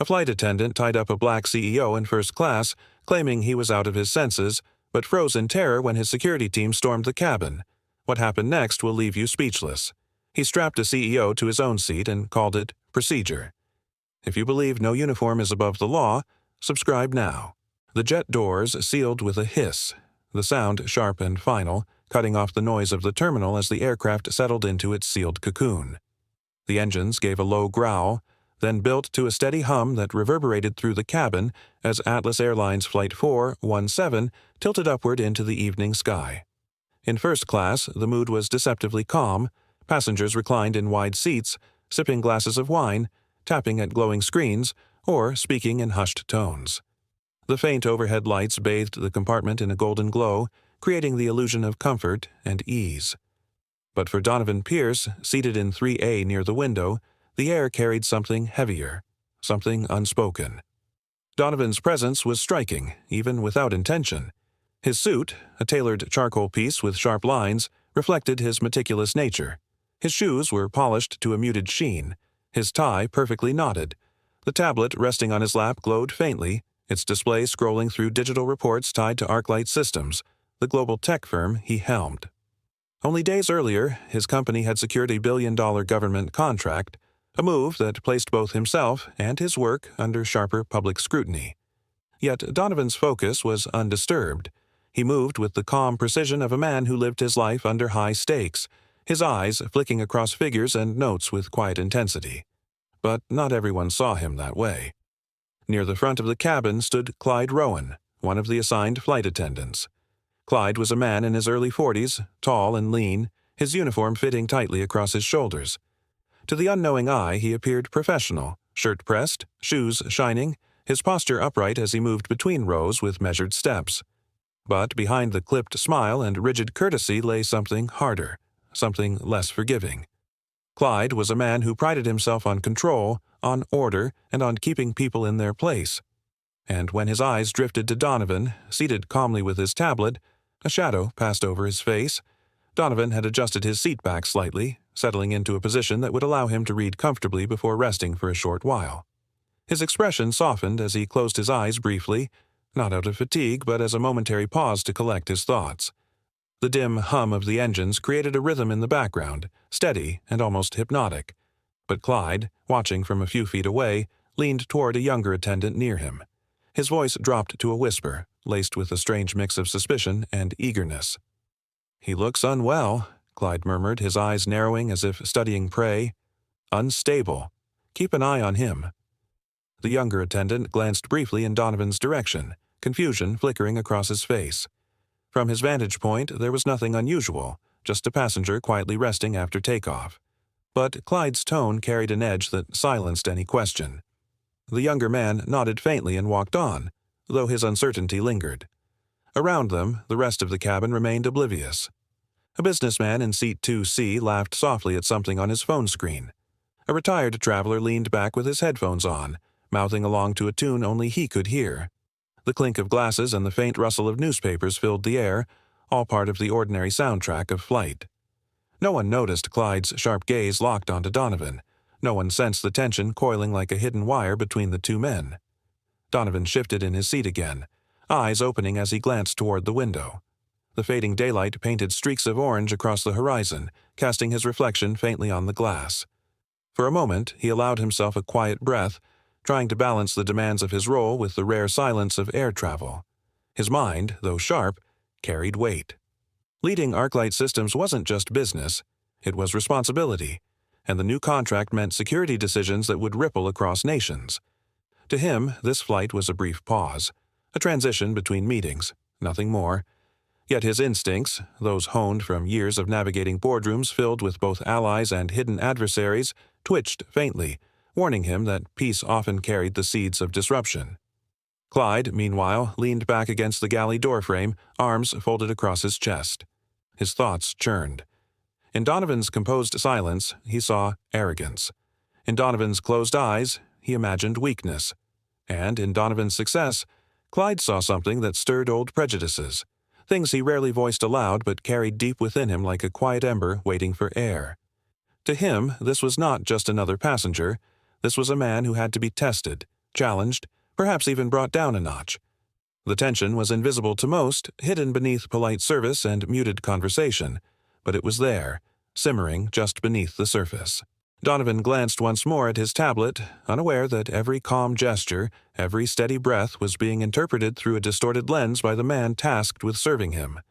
A flight attendant tied up a black CEO in first class, claiming he was out of his senses, but froze in terror when his security team stormed the cabin. What happened next will leave you speechless. He strapped a CEO to his own seat and called it procedure. If you believe no uniform is above the law, subscribe now. The jet doors sealed with a hiss, the sound sharp and final, cutting off the noise of the terminal as the aircraft settled into its sealed cocoon. The engines gave a low growl, then built to a steady hum that reverberated through the cabin as Atlas Airlines Flight 417 tilted upward into the evening sky. In first class, the mood was deceptively calm. Passengers reclined in wide seats, sipping glasses of wine, tapping at glowing screens, or speaking in hushed tones. The faint overhead lights bathed the compartment in a golden glow, creating the illusion of comfort and ease. But for Donovan Pierce, seated in 3A near the window, the air carried something heavier, something unspoken. Donovan's presence was striking, even without intention. His suit, a tailored charcoal piece with sharp lines, reflected his meticulous nature. His shoes were polished to a muted sheen, his tie perfectly knotted. The tablet resting on his lap glowed faintly, its display scrolling through digital reports tied to ArcLight Systems, the global tech firm he helmed. Only days earlier, his company had secured a billion-dollar government contract, a move that placed both himself and his work under sharper public scrutiny. Yet Donovan's focus was undisturbed. He moved with the calm precision of a man who lived his life under high stakes, his eyes flicking across figures and notes with quiet intensity. But not everyone saw him that way. Near the front of the cabin stood Clyde Rowan, one of the assigned flight attendants. Clyde was a man in his early 40s, tall and lean, his uniform fitting tightly across his shoulders. To the unknowing eye, he appeared professional, shirt pressed, shoes shining, his posture upright as he moved between rows with measured steps. But behind the clipped smile and rigid courtesy lay something harder, something less forgiving. Clyde was a man who prided himself on control, on order, and on keeping people in their place. And when his eyes drifted to Donovan, seated calmly with his tablet, a shadow passed over his face. Donovan had adjusted his seat back slightly, settling into a position that would allow him to read comfortably before resting for a short while. His expression softened as he closed his eyes briefly, not out of fatigue but as a momentary pause to collect his thoughts. The dim hum of the engines created a rhythm in the background, steady and almost hypnotic. But Clyde, watching from a few feet away, leaned toward a younger attendant near him. His voice dropped to a whisper, laced with a strange mix of suspicion and eagerness. "He looks unwell," Clyde murmured, his eyes narrowing as if studying prey. "Unstable. Keep an eye on him." The younger attendant glanced briefly in Donovan's direction, confusion flickering across his face. From his vantage point, there was nothing unusual, just a passenger quietly resting after takeoff. But Clyde's tone carried an edge that silenced any question. The younger man nodded faintly and walked on, though his uncertainty lingered. Around them, the rest of the cabin remained oblivious. A businessman in seat 2C laughed softly at something on his phone screen. A retired traveler leaned back with his headphones on, mouthing along to a tune only he could hear. The clink of glasses and the faint rustle of newspapers filled the air, all part of the ordinary soundtrack of flight. No one noticed Clyde's sharp gaze locked onto Donovan. No one sensed the tension coiling like a hidden wire between the two men. Donovan shifted in his seat again, eyes opening as he glanced toward the window. The fading daylight painted streaks of orange across the horizon, casting his reflection faintly on the glass. For a moment, he allowed himself a quiet breath, trying to balance the demands of his role with the rare silence of air travel. His mind, though sharp, carried weight. Leading ArcLight Systems wasn't just business, it was responsibility, and the new contract meant security decisions that would ripple across nations. To him, this flight was a brief pause, a transition between meetings, nothing more. Yet his instincts, those honed from years of navigating boardrooms filled with both allies and hidden adversaries, twitched faintly, warning him that peace often carried the seeds of disruption. Clyde, meanwhile, leaned back against the galley doorframe, arms folded across his chest. His thoughts churned. In Donovan's composed silence, he saw arrogance. In Donovan's closed eyes, he imagined weakness. And in Donovan's success, Clyde saw something that stirred old prejudices, things he rarely voiced aloud but carried deep within him like a quiet ember waiting for air. To him, this was not just another passenger. This was a man who had to be tested, challenged, perhaps even brought down a notch. The tension was invisible to most, hidden beneath polite service and muted conversation, but it was there, simmering just beneath the surface. Donovan glanced once more at his tablet, unaware that every calm gesture, every steady breath was being interpreted through a distorted lens by the man tasked with serving him.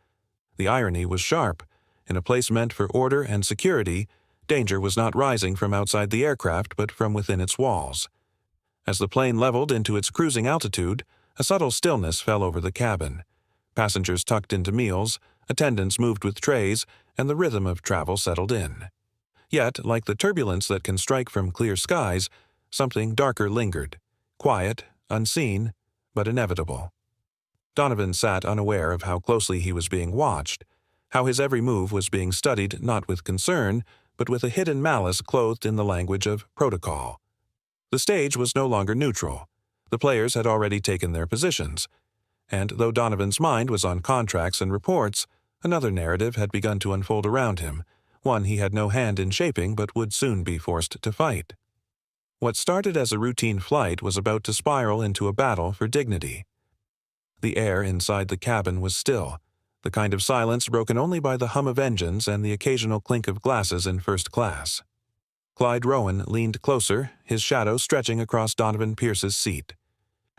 The irony was sharp. In a place meant for order and security, danger was not rising from outside the aircraft but from within its walls. As the plane leveled into its cruising altitude, a subtle stillness fell over the cabin. Passengers tucked into meals, attendants moved with trays, and the rhythm of travel settled in. Yet, like the turbulence that can strike from clear skies, something darker lingered, quiet, unseen, but inevitable. Donovan sat unaware of how closely he was being watched, how his every move was being studied not with concern, but with a hidden malice clothed in the language of protocol. The stage was no longer neutral. The players had already taken their positions, and though Donovan's mind was on contracts and reports, another narrative had begun to unfold around him, one he had no hand in shaping but would soon be forced to fight. What started as a routine flight was about to spiral into a battle for dignity. The air inside the cabin was still, the kind of silence broken only by the hum of engines and the occasional clink of glasses in first class. Clyde Rowan leaned closer, his shadow stretching across Donovan Pierce's seat.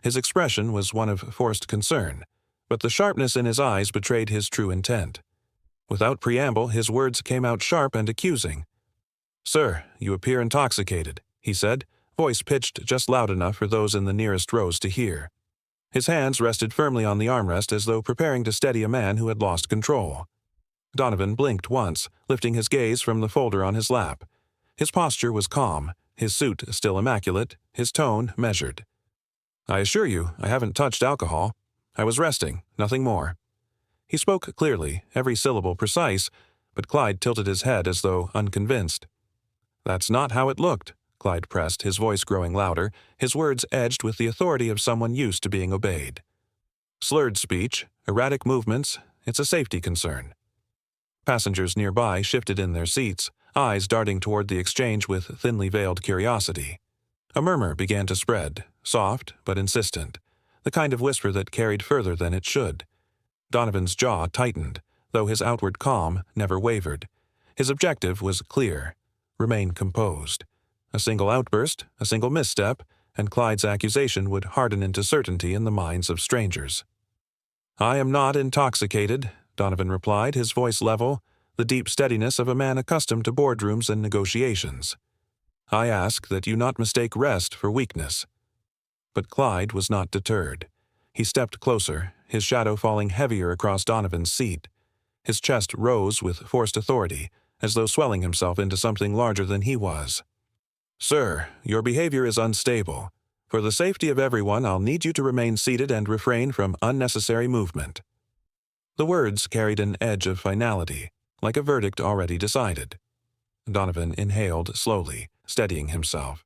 His expression was one of forced concern, but the sharpness in his eyes betrayed his true intent. Without preamble, his words came out sharp and accusing. "Sir, you appear intoxicated," he said, voice pitched just loud enough for those in the nearest rows to hear. His hands rested firmly on the armrest as though preparing to steady a man who had lost control. Donovan blinked once, lifting his gaze from the folder on his lap. His posture was calm, his suit still immaculate, his tone measured. "I assure you, I haven't touched alcohol. I was resting, nothing more." He spoke clearly, every syllable precise, but Clyde tilted his head as though unconvinced. "That's not how it looked," Clyde pressed, his voice growing louder, his words edged with the authority of someone used to being obeyed. "Slurred speech, erratic movements, it's a safety concern." Passengers nearby shifted in their seats, eyes darting toward the exchange with thinly veiled curiosity. A murmur began to spread, soft but insistent, the kind of whisper that carried further than it should. Donovan's jaw tightened, though his outward calm never wavered. His objective was clear: remain composed. A single outburst, a single misstep, and Clyde's accusation would harden into certainty in the minds of strangers. "I am not intoxicated," Donovan replied, his voice level, the deep steadiness of a man accustomed to boardrooms and negotiations. "I ask that you not mistake rest for weakness." But Clyde was not deterred. He stepped closer, his shadow falling heavier across Donovan's seat. His chest rose with forced authority, as though swelling himself into something larger than he was. "Sir, your behavior is unstable. For the safety of everyone, I'll need you to remain seated and refrain from unnecessary movement." The words carried an edge of finality, like a verdict already decided. Donovan inhaled slowly, steadying himself.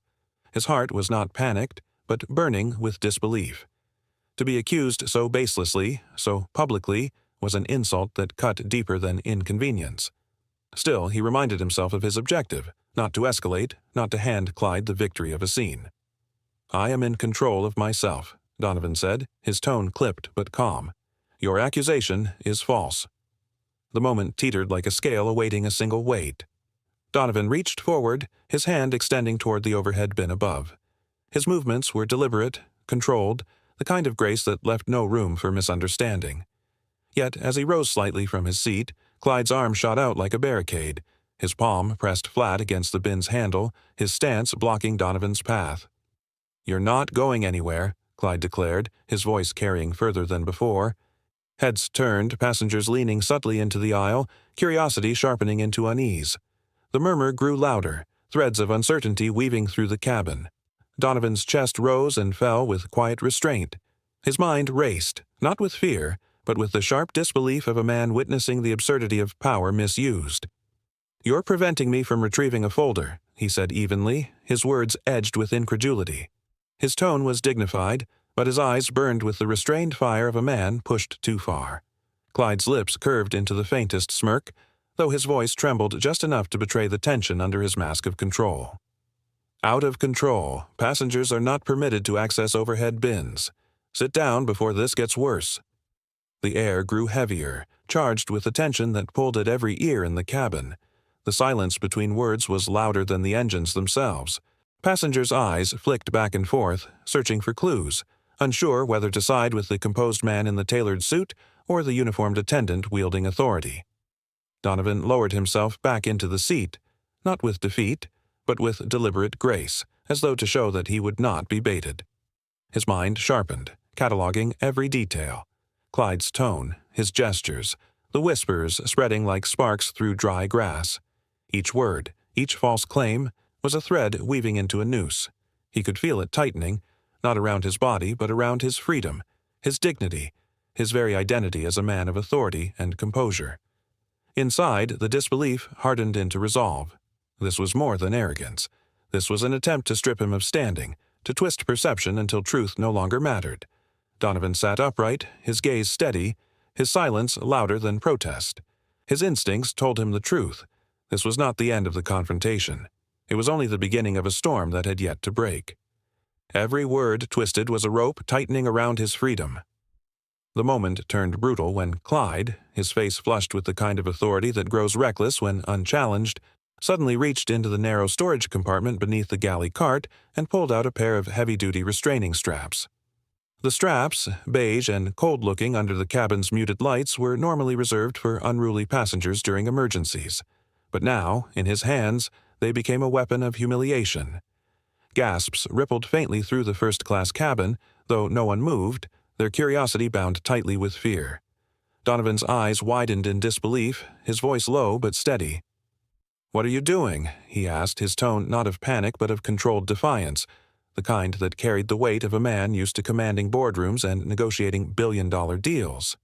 His heart was not panicked, but burning with disbelief. To be accused so baselessly, so publicly, was an insult that cut deeper than inconvenience. Still, he reminded himself of his objective, not to escalate, not to hand Clyde the victory of a scene. "I am in control of myself," Donovan said, his tone clipped but calm. "Your accusation is false." The moment teetered like a scale awaiting a single weight. Donovan reached forward, his hand extending toward the overhead bin above. His movements were deliberate, controlled, the kind of grace that left no room for misunderstanding. Yet, as he rose slightly from his seat, Clyde's arm shot out like a barricade, his palm pressed flat against the bin's handle, his stance blocking Donovan's path. "You're not going anywhere," Clyde declared, his voice carrying further than before. Heads turned, passengers leaning subtly into the aisle, curiosity sharpening into unease. The murmur grew louder, threads of uncertainty weaving through the cabin. Donovan's chest rose and fell with quiet restraint. His mind raced, not with fear, but with the sharp disbelief of a man witnessing the absurdity of power misused. "You're preventing me from retrieving a folder," he said evenly, his words edged with incredulity. His tone was dignified, but his eyes burned with the restrained fire of a man pushed too far. Clyde's lips curved into the faintest smirk, though his voice trembled just enough to betray the tension under his mask of control. Out of control. Passengers are not permitted to access overhead bins. Sit down before this gets worse. The air grew heavier, charged with a tension that pulled at every ear in the cabin. The silence between words was louder than the engines themselves. Passengers' eyes flicked back and forth, searching for clues, unsure whether to side with the composed man in the tailored suit or the uniformed attendant wielding authority. Donovan lowered himself back into the seat, not with defeat, but with deliberate grace, as though to show that he would not be baited. His mind sharpened, cataloging every detail. Clyde's tone, his gestures, the whispers spreading like sparks through dry grass. Each word, each false claim, was a thread weaving into a noose. He could feel it tightening, not around his body but around his freedom, his dignity, his very identity as a man of authority and composure. Inside, the disbelief hardened into resolve. This was more than arrogance. This was an attempt to strip him of standing, to twist perception until truth no longer mattered. Donovan sat upright, his gaze steady, his silence louder than protest. His instincts told him the truth. This was not the end of the confrontation. It was only the beginning of a storm that had yet to break. Every word twisted was a rope tightening around his freedom. The moment turned brutal when Clyde, his face flushed with the kind of authority that grows reckless when unchallenged, suddenly reached into the narrow storage compartment beneath the galley cart and pulled out a pair of heavy-duty restraining straps. The straps, beige and cold-looking under the cabin's muted lights, were normally reserved for unruly passengers during emergencies. But now, in his hands, they became a weapon of humiliation. Gasps rippled faintly through the first-class cabin, though no one moved, their curiosity bound tightly with fear. Donovan's eyes widened in disbelief, his voice low but steady. "What are you doing?" he asked, his tone not of panic but of controlled defiance, the kind that carried the weight of a man used to commanding boardrooms and negotiating billion-dollar deals.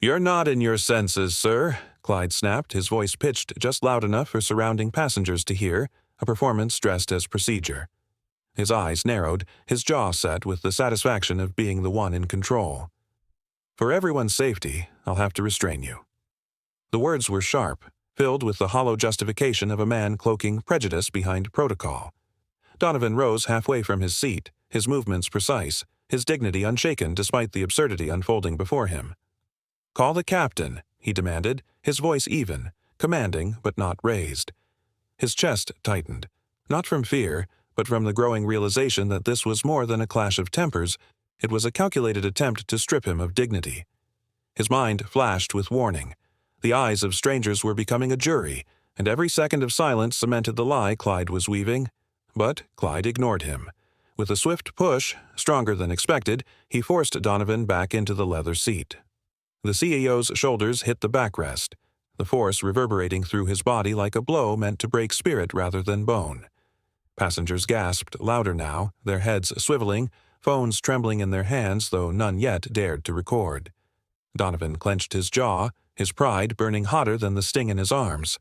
"You're not in your senses, sir," Clyde snapped, his voice pitched just loud enough for surrounding passengers to hear, a performance dressed as procedure. His eyes narrowed, his jaw set with the satisfaction of being the one in control. "For everyone's safety, I'll have to restrain you." The words were sharp, filled with the hollow justification of a man cloaking prejudice behind protocol. Donovan rose halfway from his seat, his movements precise, his dignity unshaken despite the absurdity unfolding before him. "Call the captain," he demanded, his voice even, commanding but not raised. His chest tightened, not from fear, but from the growing realization that this was more than a clash of tempers, it was a calculated attempt to strip him of dignity. His mind flashed with warning. The eyes of strangers were becoming a jury, and every second of silence cemented the lie Clyde was weaving. But Clyde ignored him. With a swift push, stronger than expected, he forced Donovan back into the leather seat. The CEO's shoulders hit the backrest, the force reverberating through his body like a blow meant to break spirit rather than bone. Passengers gasped louder now, their heads swiveling, phones trembling in their hands, though none yet dared to record. Donovan clenched his jaw, his pride burning hotter than the sting in his arms.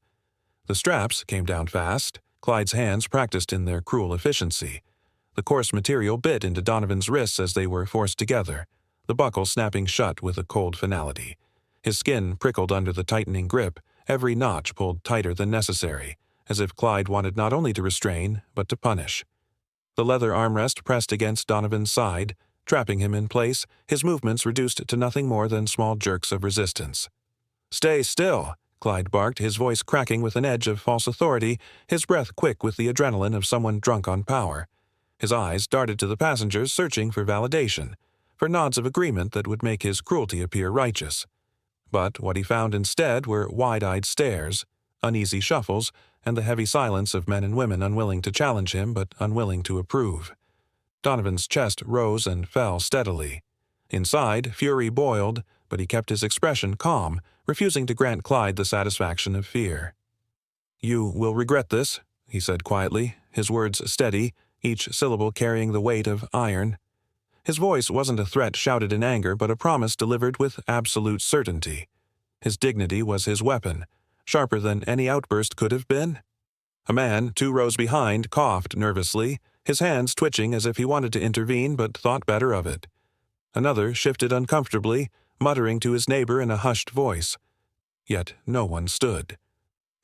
The straps came down fast, Clyde's hands practiced in their cruel efficiency. The coarse material bit into Donovan's wrists as they were forced together, the buckle snapping shut with a cold finality. His skin prickled under the tightening grip, every notch pulled tighter than necessary, as if Clyde wanted not only to restrain, but to punish. The leather armrest pressed against Donovan's side, trapping him in place, his movements reduced to nothing more than small jerks of resistance. "Stay still," Clyde barked, his voice cracking with an edge of false authority, his breath quick with the adrenaline of someone drunk on power. His eyes darted to the passengers, searching for validation, for nods of agreement that would make his cruelty appear righteous. But what he found instead were wide-eyed stares, uneasy shuffles, and the heavy silence of men and women unwilling to challenge him but unwilling to approve. Donovan's chest rose and fell steadily. Inside, fury boiled, but he kept his expression calm, refusing to grant Clyde the satisfaction of fear. "You will regret this," he said quietly, his words steady, each syllable carrying the weight of iron. His voice wasn't a threat shouted in anger, but a promise delivered with absolute certainty. His dignity was his weapon, sharper than any outburst could have been. A man 2 rows behind coughed nervously, his hands twitching as if he wanted to intervene but thought better of it. Another shifted uncomfortably, muttering to his neighbor in a hushed voice. Yet no one stood.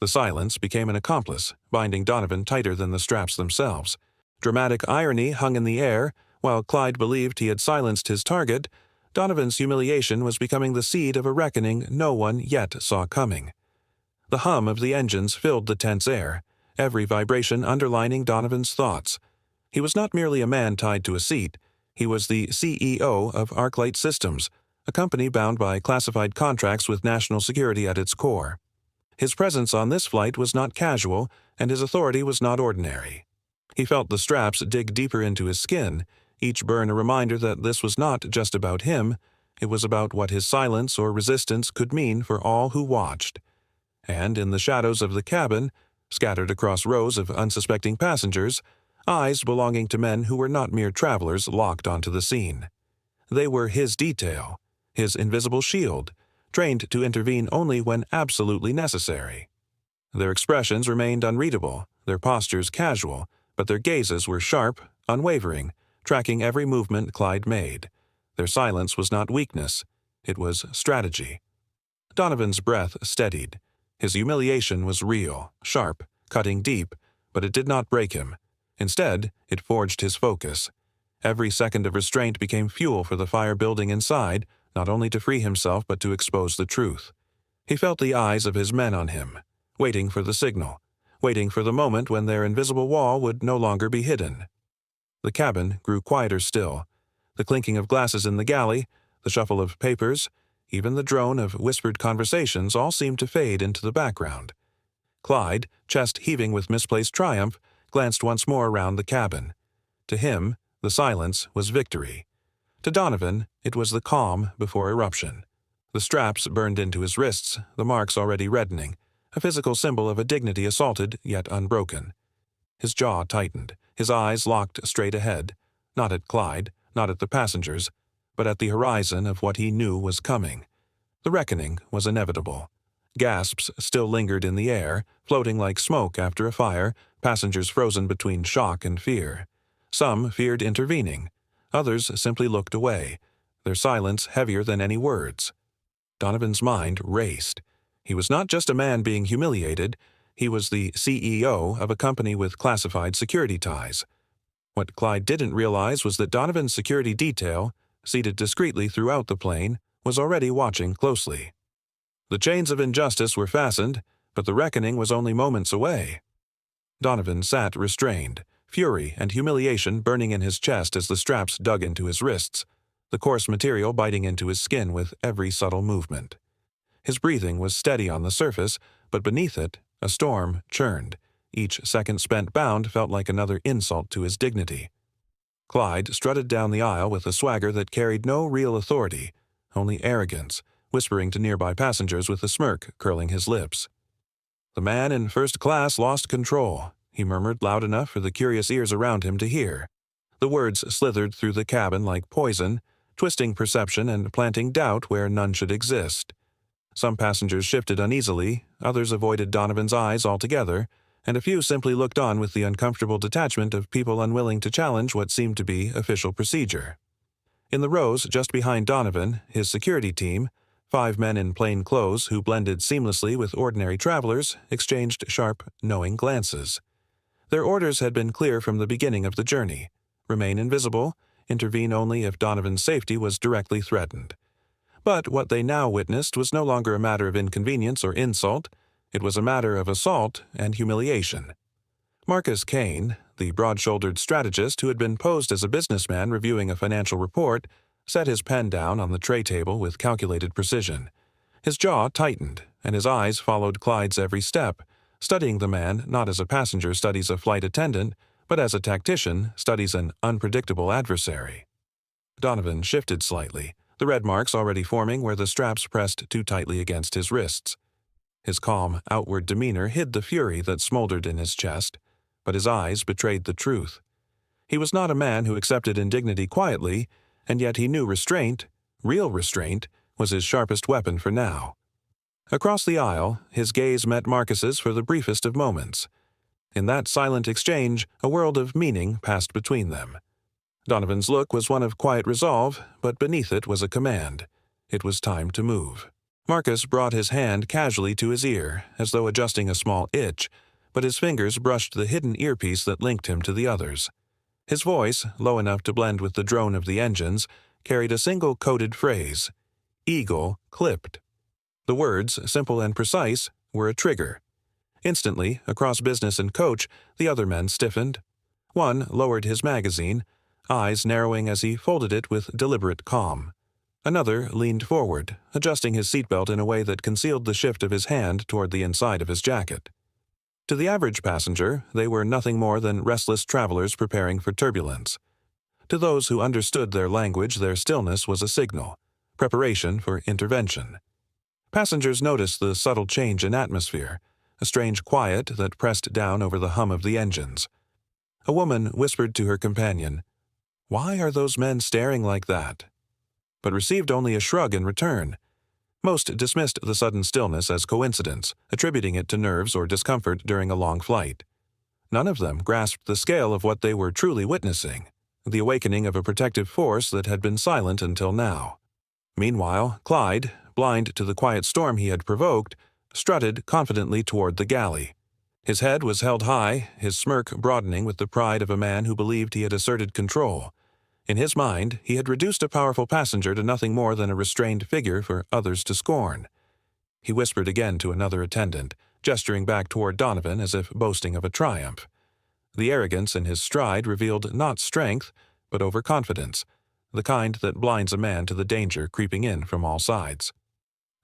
The silence became an accomplice, binding Donovan tighter than the straps themselves. Dramatic irony hung in the air. While Clyde believed he had silenced his target, Donovan's humiliation was becoming the seed of a reckoning no one yet saw coming. The hum of the engines filled the tense air, every vibration underlining Donovan's thoughts. He was not merely a man tied to a seat. He was the CEO of ArcLight Systems, a company bound by classified contracts with national security at its core. His presence on this flight was not casual, and his authority was not ordinary. He felt the straps dig deeper into his skin, each burn a reminder that this was not just about him, it was about what his silence or resistance could mean for all who watched. And in the shadows of the cabin, scattered across rows of unsuspecting passengers, eyes belonging to men who were not mere travelers locked onto the scene. They were his detail, his invisible shield, trained to intervene only when absolutely necessary. Their expressions remained unreadable, their postures casual, but their gazes were sharp, unwavering, tracking every movement Clyde made. Their silence was not weakness, it was strategy. Donovan's breath steadied. His humiliation was real, sharp, cutting deep, but it did not break him. Instead, it forged his focus. Every second of restraint became fuel for the fire building inside, not only to free himself but to expose the truth. He felt the eyes of his men on him, waiting for the signal, waiting for the moment when their invisible wall would no longer be hidden. The cabin grew quieter still. The clinking of glasses in the galley, the shuffle of papers, even the drone of whispered conversations all seemed to fade into the background. Clyde, chest heaving with misplaced triumph, glanced once more around the cabin. To him, the silence was victory. To Donovan, it was the calm before eruption. The straps burned into his wrists, the marks already reddening, a physical symbol of a dignity assaulted yet unbroken. His jaw tightened, his eyes locked straight ahead, not at Clyde, not at the passengers, but at the horizon of what he knew was coming. The reckoning was inevitable. Gasps still lingered in the air, floating like smoke after a fire, passengers frozen between shock and fear. Some feared intervening. Others simply looked away, their silence heavier than any words. Donovan's mind raced. He was not just a man being humiliated, he was the CEO of a company with classified security ties. What Clyde didn't realize was that Donovan's security detail, seated discreetly throughout the plane, was already watching closely. The chains of injustice were fastened, but the reckoning was only moments away. Donovan sat restrained, fury and humiliation burning in his chest as the straps dug into his wrists, the coarse material biting into his skin with every subtle movement. His breathing was steady on the surface, but beneath it, a storm churned. Each second spent bound felt like another insult to his dignity. Clyde strutted down the aisle with a swagger that carried no real authority, only arrogance, whispering to nearby passengers with a smirk curling his lips. "The man in first class lost control," he murmured loud enough for the curious ears around him to hear. The words slithered through the cabin like poison, twisting perception and planting doubt where none should exist. Some passengers shifted uneasily, others avoided Donovan's eyes altogether, and a few simply looked on with the uncomfortable detachment of people unwilling to challenge what seemed to be official procedure. In the rows just behind Donovan, his security team, 5 men in plain clothes who blended seamlessly with ordinary travelers, exchanged sharp, knowing glances. Their orders had been clear from the beginning of the journey: remain invisible, intervene only if Donovan's safety was directly threatened. But what they now witnessed was no longer a matter of inconvenience or insult, it was a matter of assault and humiliation. Marcus Kane, the broad-shouldered strategist who had been posed as a businessman reviewing a financial report, set his pen down on the tray table with calculated precision. His jaw tightened, and his eyes followed Clyde's every step, studying the man not as a passenger studies a flight attendant, but as a tactician studies an unpredictable adversary. Donovan shifted slightly, the red marks already forming where the straps pressed too tightly against his wrists. His calm, outward demeanor hid the fury that smoldered in his chest, but his eyes betrayed the truth. He was not a man who accepted indignity quietly, and yet he knew restraint, real restraint, was his sharpest weapon for now. Across the aisle, his gaze met Marcus's for the briefest of moments. In that silent exchange, a world of meaning passed between them. Donovan's look was one of quiet resolve, but beneath it was a command. It was time to move. Marcus brought his hand casually to his ear, as though adjusting a small itch, but his fingers brushed the hidden earpiece that linked him to the others. His voice, low enough to blend with the drone of the engines, carried a single coded phrase: "Eagle clipped." The words, simple and precise, were a trigger. Instantly, across business and coach, the other men stiffened. One lowered his magazine, eyes narrowing as he folded it with deliberate calm. Another leaned forward, adjusting his seatbelt in a way that concealed the shift of his hand toward the inside of his jacket. To the average passenger, they were nothing more than restless travelers preparing for turbulence. To those who understood their language, their stillness was a signal, preparation for intervention. Passengers noticed the subtle change in atmosphere, a strange quiet that pressed down over the hum of the engines. A woman whispered to her companion, "Why are those men staring like that?" but received only a shrug in return. Most dismissed the sudden stillness as coincidence, attributing it to nerves or discomfort during a long flight. None of them grasped the scale of what they were truly witnessing, the awakening of a protective force that had been silent until now. Meanwhile, Clyde, blind to the quiet storm he had provoked, strutted confidently toward the galley. His head was held high, his smirk broadening with the pride of a man who believed he had asserted control. In his mind, he had reduced a powerful passenger to nothing more than a restrained figure for others to scorn. He whispered again to another attendant, gesturing back toward Donovan as if boasting of a triumph. The arrogance in his stride revealed not strength, but overconfidence, the kind that blinds a man to the danger creeping in from all sides.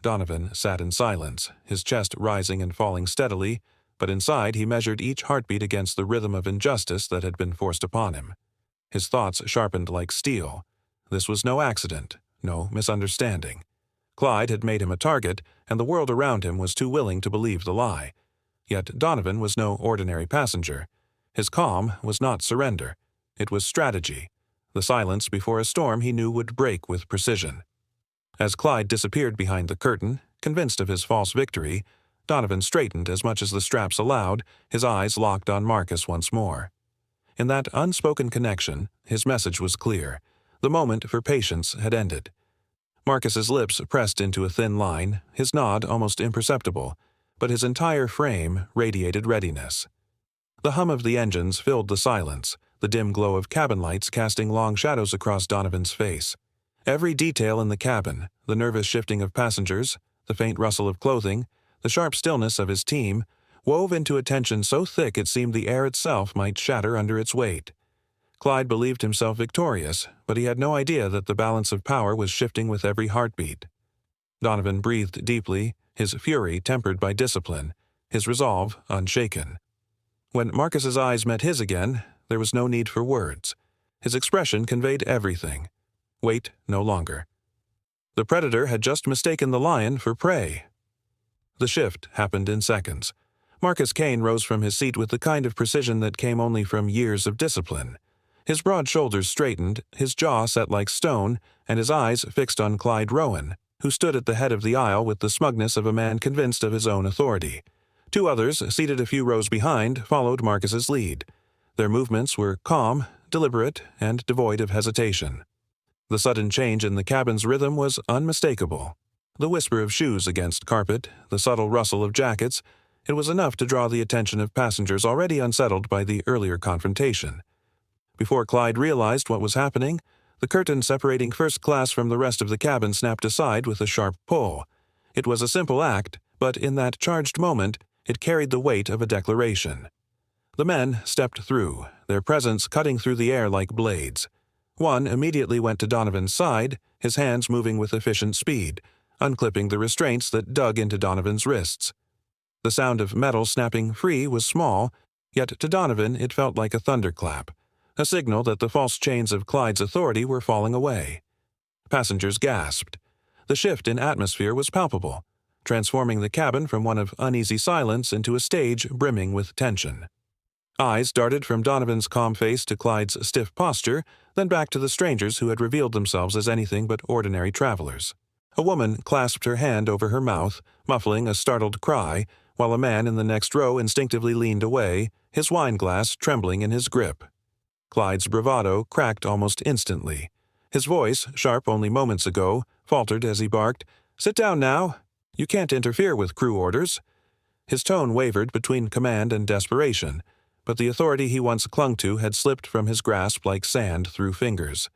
Donovan sat in silence, his chest rising and falling steadily, but inside he measured each heartbeat against the rhythm of injustice that had been forced upon him. His thoughts sharpened like steel. This was no accident, no misunderstanding. Clyde had made him a target, and the world around him was too willing to believe the lie. Yet Donovan was no ordinary passenger. His calm was not surrender. It was strategy. The silence before a storm he knew would break with precision. As Clyde disappeared behind the curtain, convinced of his false victory, Donovan straightened as much as the straps allowed, his eyes locked on Marcus once more. In that unspoken connection, his message was clear. The moment for patience had ended. Marcus's lips pressed into a thin line, his nod almost imperceptible, but his entire frame radiated readiness. The hum of the engines filled the silence, the dim glow of cabin lights casting long shadows across Donovan's face. Every detail in the cabin, the nervous shifting of passengers, the faint rustle of clothing, the sharp stillness of his team, wove into a tension so thick it seemed the air itself might shatter under its weight. Clyde believed himself victorious, but he had no idea that the balance of power was shifting with every heartbeat. Donovan breathed deeply, his fury tempered by discipline, his resolve unshaken. When Marcus's eyes met his again, there was no need for words. His expression conveyed everything. Wait no longer. The predator had just mistaken the lion for prey. The shift happened in seconds. Marcus Kane rose from his seat with the kind of precision that came only from years of discipline. His broad shoulders straightened, his jaw set like stone, and his eyes fixed on Clyde Rowan, who stood at the head of the aisle with the smugness of a man convinced of his own authority. Two others, seated a few rows behind, followed Marcus's lead. Their movements were calm, deliberate, and devoid of hesitation. The sudden change in the cabin's rhythm was unmistakable. The whisper of shoes against carpet, the subtle rustle of jackets, it was enough to draw the attention of passengers already unsettled by the earlier confrontation. Before Clyde realized what was happening, the curtain separating first class from the rest of the cabin snapped aside with a sharp pull. It was a simple act, but in that charged moment, it carried the weight of a declaration. The men stepped through, their presence cutting through the air like blades. One immediately went to Donovan's side, his hands moving with efficient speed, unclipping the restraints that dug into Donovan's wrists. The sound of metal snapping free was small, yet to Donovan it felt like a thunderclap, a signal that the false chains of Clyde's authority were falling away. Passengers gasped. The shift in atmosphere was palpable, transforming the cabin from one of uneasy silence into a stage brimming with tension. Eyes darted from Donovan's calm face to Clyde's stiff posture, then back to the strangers who had revealed themselves as anything but ordinary travelers. A woman clasped her hand over her mouth, muffling a startled cry, while a man in the next row instinctively leaned away, his wine glass trembling in his grip. Clyde's bravado cracked almost instantly. His voice, sharp only moments ago, faltered as he barked, "Sit down now!" You can't interfere with crew orders." His tone wavered between command and desperation, but the authority he once clung to had slipped from his grasp like sand through fingers.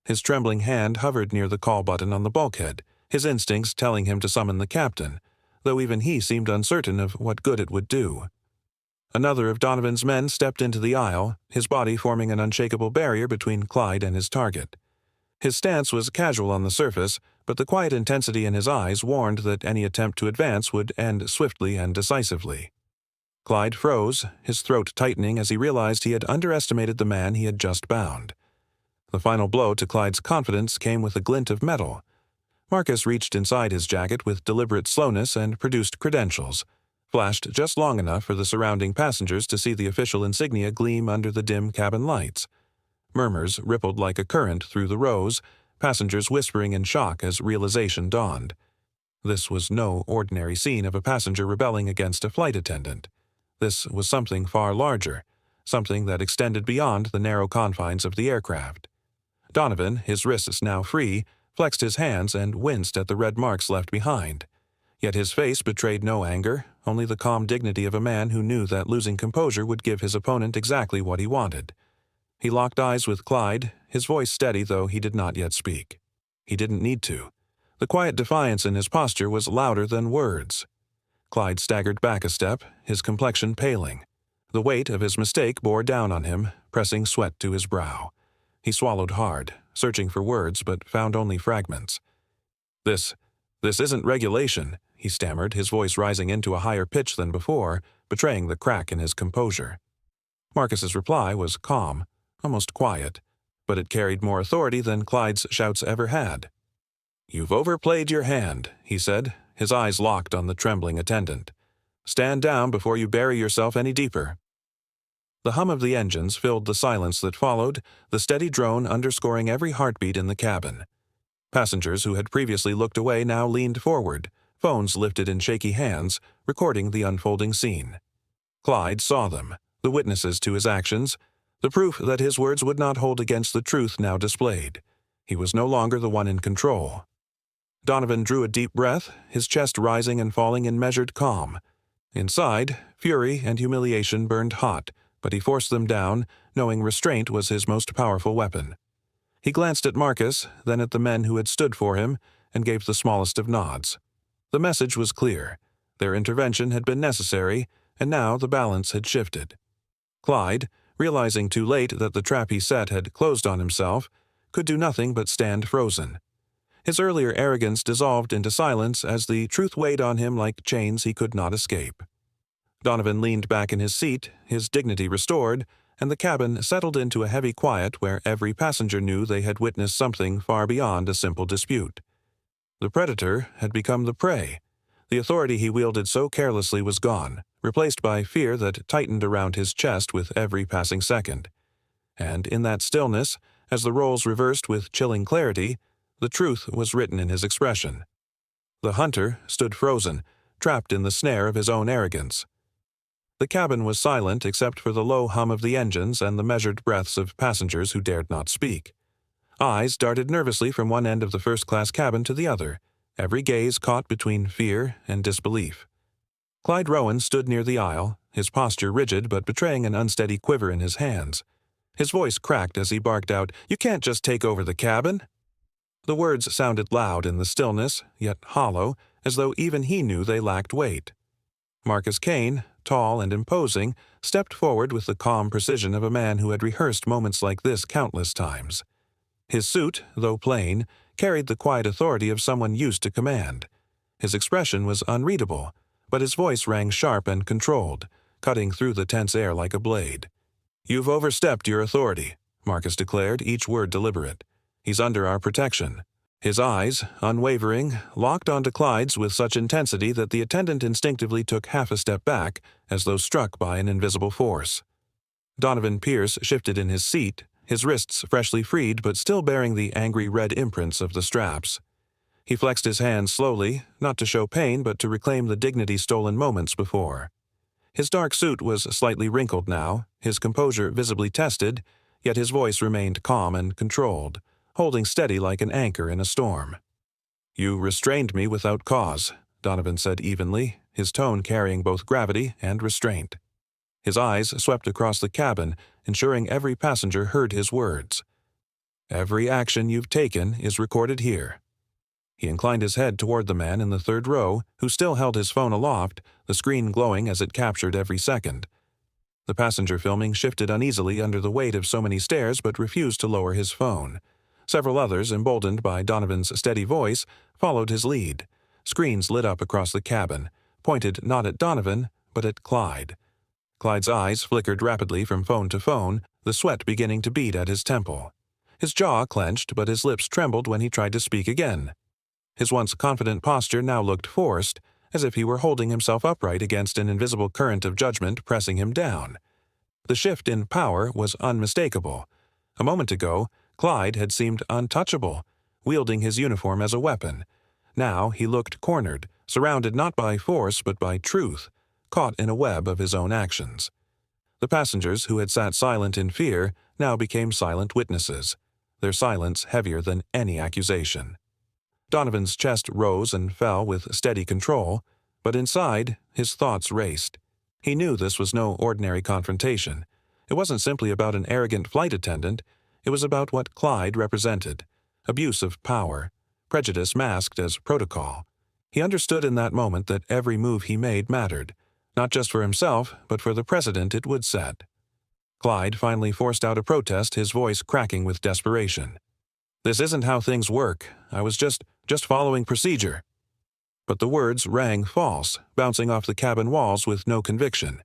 His trembling hand hovered near the call button on the bulkhead, his instincts telling him to summon the captain, though even he seemed uncertain of what good it would do. Another of Donovan's men stepped into the aisle, his body forming an unshakable barrier between Clyde and his target. His stance was casual on the surface, but the quiet intensity in his eyes warned that any attempt to advance would end swiftly and decisively. Clyde froze, his throat tightening as he realized he had underestimated the man he had just bound. The final blow to Clyde's confidence came with a glint of metal. Marcus reached inside his jacket with deliberate slowness and produced credentials, flashed just long enough for the surrounding passengers to see the official insignia gleam under the dim cabin lights. Murmurs rippled like a current through the rows, passengers whispering in shock as realization dawned. This was no ordinary scene of a passenger rebelling against a flight attendant. This was something far larger, something that extended beyond the narrow confines of the aircraft. Donovan, his wrists now free, flexed his hands and winced at the red marks left behind. Yet his face betrayed no anger, only the calm dignity of a man who knew that losing composure would give his opponent exactly what he wanted. He locked eyes with Clyde, his voice steady though he did not yet speak. He didn't need to. The quiet defiance in his posture was louder than words. Clyde staggered back a step, his complexion paling. The weight of his mistake bore down on him, pressing sweat to his brow. He swallowed hard, searching for words, but found only fragments. This isn't regulation," he stammered, his voice rising into a higher pitch than before, betraying the crack in his composure. Marcus's reply was calm, almost quiet, but it carried more authority than Clyde's shouts ever had. "You've overplayed your hand," he said, his eyes locked on the trembling attendant. "Stand down before you bury yourself any deeper." The hum of the engines filled the silence that followed, the steady drone underscoring every heartbeat in the cabin. Passengers who had previously looked away now leaned forward, phones lifted in shaky hands, recording the unfolding scene. Clyde saw them, the witnesses to his actions, the proof that his words would not hold against the truth now displayed. He was no longer the one in control. Donovan drew a deep breath, his chest rising and falling in measured calm. Inside, fury and humiliation burned hot, but he forced them down, knowing restraint was his most powerful weapon. He glanced at Marcus, then at the men who had stood for him, and gave the smallest of nods. The message was clear. Their intervention had been necessary, and now the balance had shifted. Clyde, realizing too late that the trap he set had closed on himself, could do nothing but stand frozen. His earlier arrogance dissolved into silence as the truth weighed on him like chains he could not escape. Donovan leaned back in his seat, his dignity restored, and the cabin settled into a heavy quiet where every passenger knew they had witnessed something far beyond a simple dispute. The predator had become the prey. The authority he wielded so carelessly was gone, replaced by fear that tightened around his chest with every passing second. And in that stillness, as the roles reversed with chilling clarity, the truth was written in his expression. The hunter stood frozen, trapped in the snare of his own arrogance. The cabin was silent except for the low hum of the engines and the measured breaths of passengers who dared not speak. Eyes darted nervously from one end of the first-class cabin to the other, every gaze caught between fear and disbelief. Clyde Rowan stood near the aisle, his posture rigid but betraying an unsteady quiver in his hands. His voice cracked as he barked out, "You can't just take over the cabin!" The words sounded loud in the stillness, yet hollow, as though even he knew they lacked weight. Marcus Kane, tall and imposing, stepped forward with the calm precision of a man who had rehearsed moments like this countless times. His suit, though plain, carried the quiet authority of someone used to command. His expression was unreadable, but his voice rang sharp and controlled, cutting through the tense air like a blade. "You've overstepped your authority," Marcus declared, each word deliberate. "He's under our protection." His eyes, unwavering, locked onto Clyde's with such intensity that the attendant instinctively took half a step back, as though struck by an invisible force. Donovan Pierce shifted in his seat, his wrists freshly freed but still bearing the angry red imprints of the straps. He flexed his hands slowly, not to show pain but to reclaim the dignity stolen moments before. His dark suit was slightly wrinkled now, his composure visibly tested, yet his voice remained calm and controlled, holding steady like an anchor in a storm. "You restrained me without cause. Donovan said evenly, his tone carrying both gravity and restraint. His eyes swept across the cabin, ensuring every passenger heard his words. "Every action you've taken is recorded here." He inclined his head toward the man in the third row, who still held his phone aloft, the screen glowing as it captured every second. The passenger filming shifted uneasily under the weight of so many stares but refused to lower his phone. Several others, emboldened by Donovan's steady voice, followed his lead. Screens lit up across the cabin, pointed not at Donovan, but at Clyde. Clyde's eyes flickered rapidly from phone to phone, the sweat beginning to bead at his temple. His jaw clenched, but his lips trembled when he tried to speak again. His once confident posture now looked forced, as if he were holding himself upright against an invisible current of judgment pressing him down. The shift in power was unmistakable. A moment ago, Clyde had seemed untouchable, wielding his uniform as a weapon. Now he looked cornered, surrounded not by force but by truth, caught in a web of his own actions. The passengers who had sat silent in fear now became silent witnesses, their silence heavier than any accusation. Donovan's chest rose and fell with steady control, but inside, his thoughts raced. He knew this was no ordinary confrontation. It wasn't simply about an arrogant flight attendant. It was about what Clyde represented: abuse of power, prejudice masked as protocol. He understood in that moment that every move he made mattered, not just for himself, but for the precedent it would set. Clyde finally forced out a protest, his voice cracking with desperation. "This isn't how things work. I was just following procedure." But the words rang false, bouncing off the cabin walls with no conviction.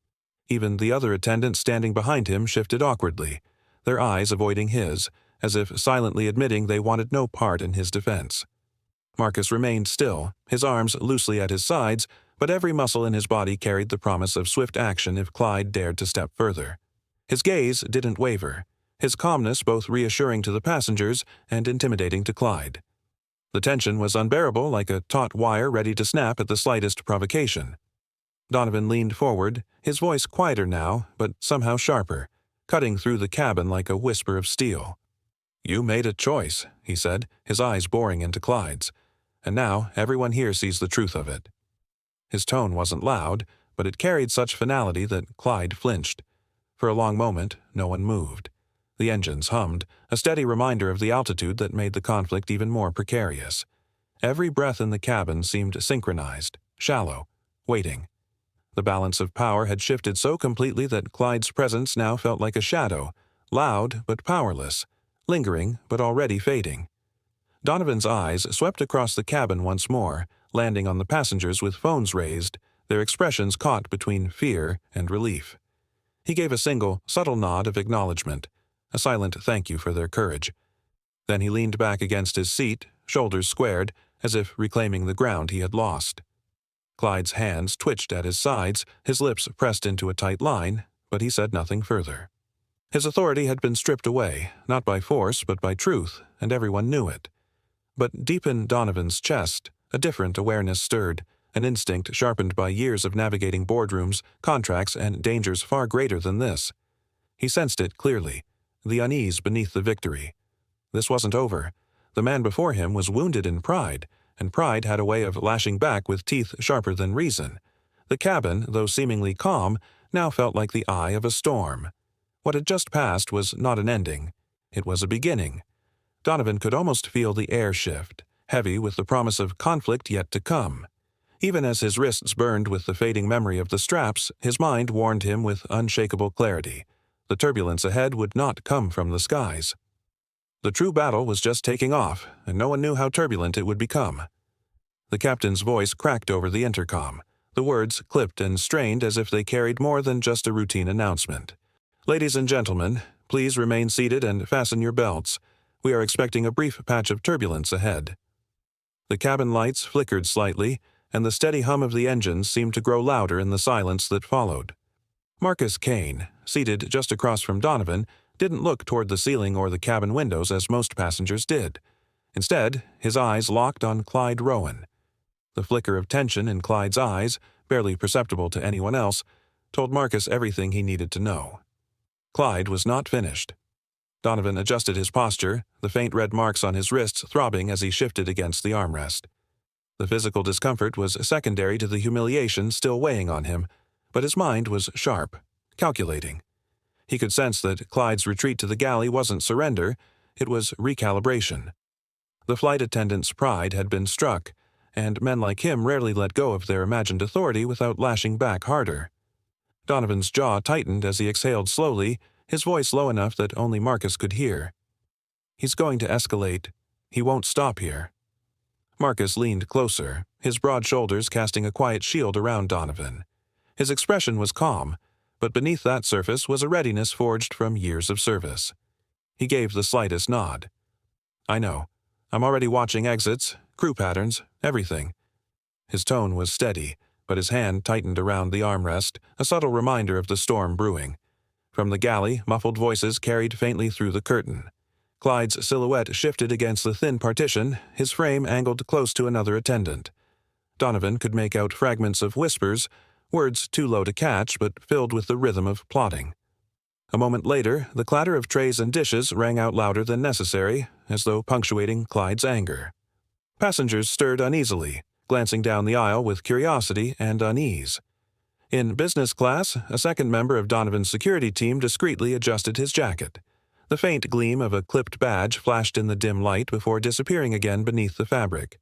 Even the other attendants standing behind him shifted awkwardly, their eyes avoiding his, as if silently admitting they wanted no part in his defense. Marcus remained still, his arms loosely at his sides, but every muscle in his body carried the promise of swift action if Clyde dared to step further. His gaze didn't waver, his calmness both reassuring to the passengers and intimidating to Clyde. The tension was unbearable, like a taut wire ready to snap at the slightest provocation. Donovan leaned forward, his voice quieter now, but somehow sharper, cutting through the cabin like a whisper of steel. "You made a choice," he said, his eyes boring into Clyde's, "and now everyone here sees the truth of it." His tone wasn't loud, but it carried such finality that Clyde flinched. For a long moment, no one moved. The engines hummed, a steady reminder of the altitude that made the conflict even more precarious. Every breath in the cabin seemed synchronized, shallow, waiting. The balance of power had shifted so completely that Clyde's presence now felt like a shadow, loud but powerless, lingering but already fading. Donovan's eyes swept across the cabin once more, landing on the passengers with phones raised, their expressions caught between fear and relief. He gave a single, subtle nod of acknowledgement, a silent thank you for their courage. Then he leaned back against his seat, shoulders squared, as if reclaiming the ground he had lost. Clyde's hands twitched at his sides, his lips pressed into a tight line, but he said nothing further. His authority had been stripped away, not by force but by truth, and everyone knew it. But deep in Donovan's chest, a different awareness stirred, an instinct sharpened by years of navigating boardrooms, contracts, and dangers far greater than this. He sensed it clearly, the unease beneath the victory. This wasn't over. The man before him was wounded in pride, and pride had a way of lashing back with teeth sharper than reason. The cabin, though seemingly calm, now felt like the eye of a storm. What had just passed was not an ending. It was a beginning. Donovan could almost feel the air shift, heavy with the promise of conflict yet to come. Even as his wrists burned with the fading memory of the straps, his mind warned him with unshakable clarity. The turbulence ahead would not come from the skies. The true battle was just taking off, and no one knew how turbulent it would become. The captain's voice cracked over the intercom, the words clipped and strained as if they carried more than just a routine announcement. "Ladies and gentlemen, please remain seated and fasten your belts. We are expecting a brief patch of turbulence ahead." The cabin lights flickered slightly, and the steady hum of the engines seemed to grow louder in the silence that followed. Marcus Kane, seated just across from Donovan, didn't look toward the ceiling or the cabin windows as most passengers did. Instead, his eyes locked on Clyde Rowan. The flicker of tension in Clyde's eyes, barely perceptible to anyone else, told Marcus everything he needed to know. Clyde was not finished. Donovan adjusted his posture, the faint red marks on his wrists throbbing as he shifted against the armrest. The physical discomfort was secondary to the humiliation still weighing on him, but his mind was sharp, calculating. He could sense that Clyde's retreat to the galley wasn't surrender, it was recalibration. The flight attendant's pride had been struck, and men like him rarely let go of their imagined authority without lashing back harder. Donovan's jaw tightened as he exhaled slowly, his voice low enough that only Marcus could hear. He's going to escalate. He won't stop here. Marcus leaned closer, his broad shoulders casting a quiet shield around Donovan. His expression was calm, but beneath that surface was a readiness forged from years of service. He gave the slightest nod. I know. I'm already watching exits, crew patterns, everything. His tone was steady, but his hand tightened around the armrest, a subtle reminder of the storm brewing. From the galley, muffled voices carried faintly through the curtain. Clyde's silhouette shifted against the thin partition, his frame angled close to another attendant. Donovan could make out fragments of whispers, words too low to catch but filled with the rhythm of plotting. A moment later, the clatter of trays and dishes rang out louder than necessary, as though punctuating Clyde's anger. Passengers stirred uneasily, glancing down the aisle with curiosity and unease. In business class, a second member of Donovan's security team discreetly adjusted his jacket. The faint gleam of a clipped badge flashed in the dim light before disappearing again beneath the fabric.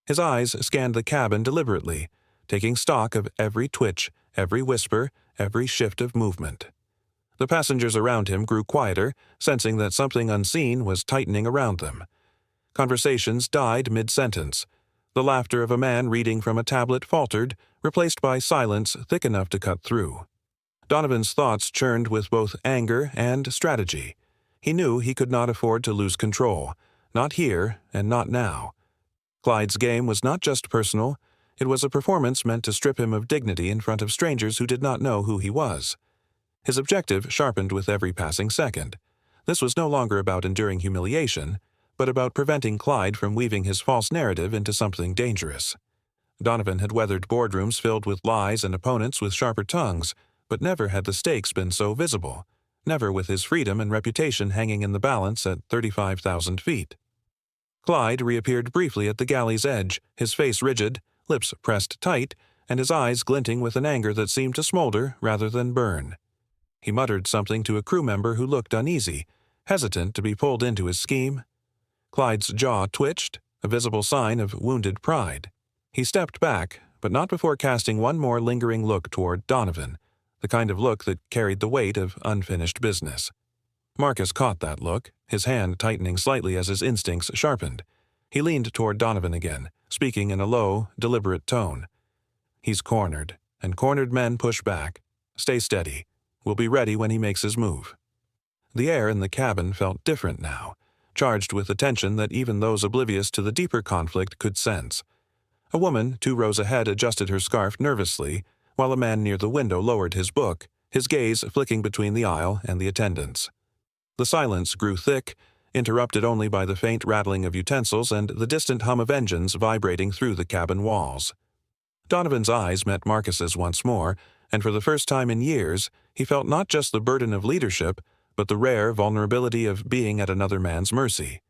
His eyes scanned the cabin deliberately, taking stock of every twitch, every whisper, every shift of movement. The passengers around him grew quieter, sensing that something unseen was tightening around them. Conversations died mid-sentence. The laughter of a man reading from a tablet faltered, replaced by silence thick enough to cut through. Donovan's thoughts churned with both anger and strategy. He knew he could not afford to lose control, not here and not now. Clyde's game was not just personal, it was a performance meant to strip him of dignity in front of strangers who did not know who he was. His objective sharpened with every passing second. This was no longer about enduring humiliation, but about preventing Clyde from weaving his false narrative into something dangerous. Donovan had weathered boardrooms filled with lies and opponents with sharper tongues, but never had the stakes been so visible. Never with his freedom and reputation hanging in the balance at 35,000 feet. Clyde reappeared briefly at the galley's edge, his face rigid, lips pressed tight, and his eyes glinting with an anger that seemed to smolder rather than burn. He muttered something to a crew member who looked uneasy, hesitant to be pulled into his scheme. Clyde's jaw twitched, a visible sign of wounded pride. He stepped back, but not before casting one more lingering look toward Donovan, the kind of look that carried the weight of unfinished business. Marcus caught that look, his hand tightening slightly as his instincts sharpened. He leaned toward Donovan again, speaking in a low, deliberate tone. He's cornered, and cornered men push back. Stay steady. We'll be ready when he makes his move. The air in the cabin felt different now, charged with a tension that even those oblivious to the deeper conflict could sense. A woman 2 rows ahead adjusted her scarf nervously, while a man near the window lowered his book, his gaze flicking between the aisle and the attendants. The silence grew thick, interrupted only by the faint rattling of utensils and the distant hum of engines vibrating through the cabin walls. Donovan's eyes met Marcus's once more, and for the first time in years, he felt not just the burden of leadership, but the rare vulnerability of being at another man's mercy.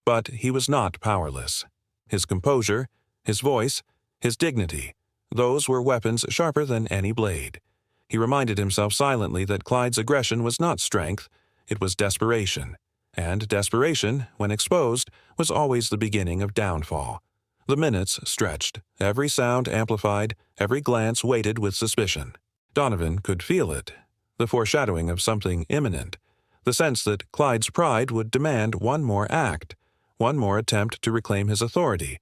But he was not powerless. His composure, his voice, his dignity, those were weapons sharper than any blade. He reminded himself silently that Clyde's aggression was not strength, it was desperation. And desperation, when exposed, was always the beginning of downfall. The minutes stretched, every sound amplified, every glance weighted with suspicion. Donovan could feel it, the foreshadowing of something imminent, the sense that Clyde's pride would demand one more act, one more attempt to reclaim his authority.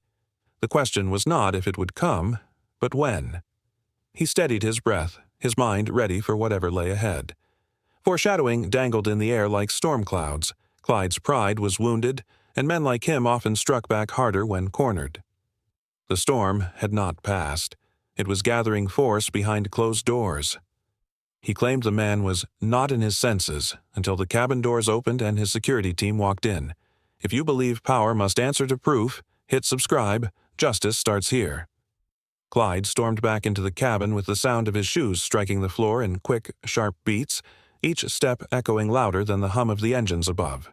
The question was not if it would come, but when. He steadied his breath, his mind ready for whatever lay ahead. Foreshadowing dangled in the air like storm clouds. Clyde's pride was wounded, and men like him often struck back harder when cornered. The storm had not passed. It was gathering force behind closed doors. He claimed the man was not in his senses until the cabin doors opened and his security team walked in. If you believe power must answer to proof, hit subscribe. Justice starts here. Clyde stormed back into the cabin with the sound of his shoes striking the floor in quick, sharp beats, each step echoing louder than the hum of the engines above.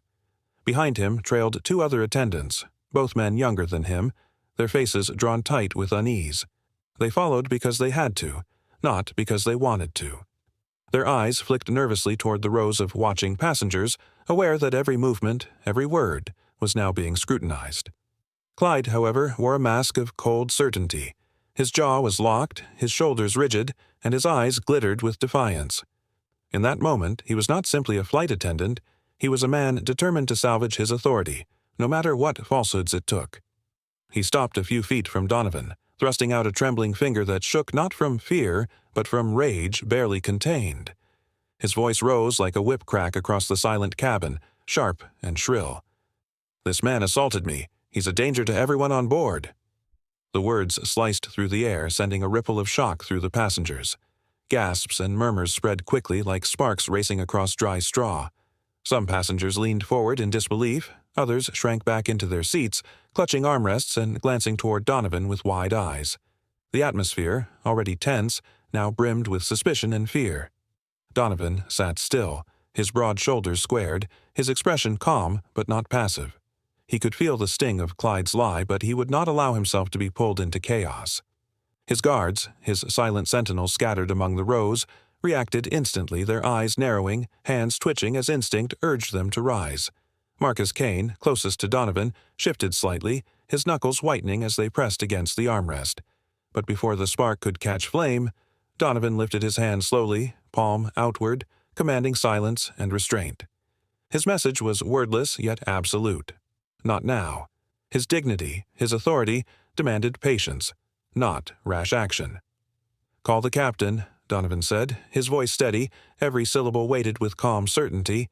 Behind him trailed 2 other attendants, both men younger than him, their faces drawn tight with unease. They followed because they had to, not because they wanted to. Their eyes flicked nervously toward the rows of watching passengers, aware that every movement, every word, was now being scrutinized. Clyde, however, wore a mask of cold certainty. His jaw was locked, his shoulders rigid, and his eyes glittered with defiance. In that moment, he was not simply a flight attendant, he was a man determined to salvage his authority, no matter what falsehoods it took. He stopped a few feet from Donovan, thrusting out a trembling finger that shook not from fear, but from rage barely contained. His voice rose like a whip crack across the silent cabin, sharp and shrill. "This man assaulted me. He's a danger to everyone on board." The words sliced through the air, sending a ripple of shock through the passengers. Gasps and murmurs spread quickly like sparks racing across dry straw. Some passengers leaned forward in disbelief, others shrank back into their seats, clutching armrests and glancing toward Donovan with wide eyes. The atmosphere, already tense, now brimmed with suspicion and fear. Donovan sat still, his broad shoulders squared, his expression calm but not passive. He could feel the sting of Clyde's lie, but he would not allow himself to be pulled into chaos. His guards, his silent sentinels scattered among the rows, reacted instantly, their eyes narrowing, hands twitching as instinct urged them to rise. Marcus Kane, closest to Donovan, shifted slightly, his knuckles whitening as they pressed against the armrest. But before the spark could catch flame, Donovan lifted his hand slowly, palm outward, commanding silence and restraint. His message was wordless yet absolute. Not now. His dignity, his authority, demanded patience, not rash action. "Call the captain," Donovan said, his voice steady, every syllable weighted with calm certainty.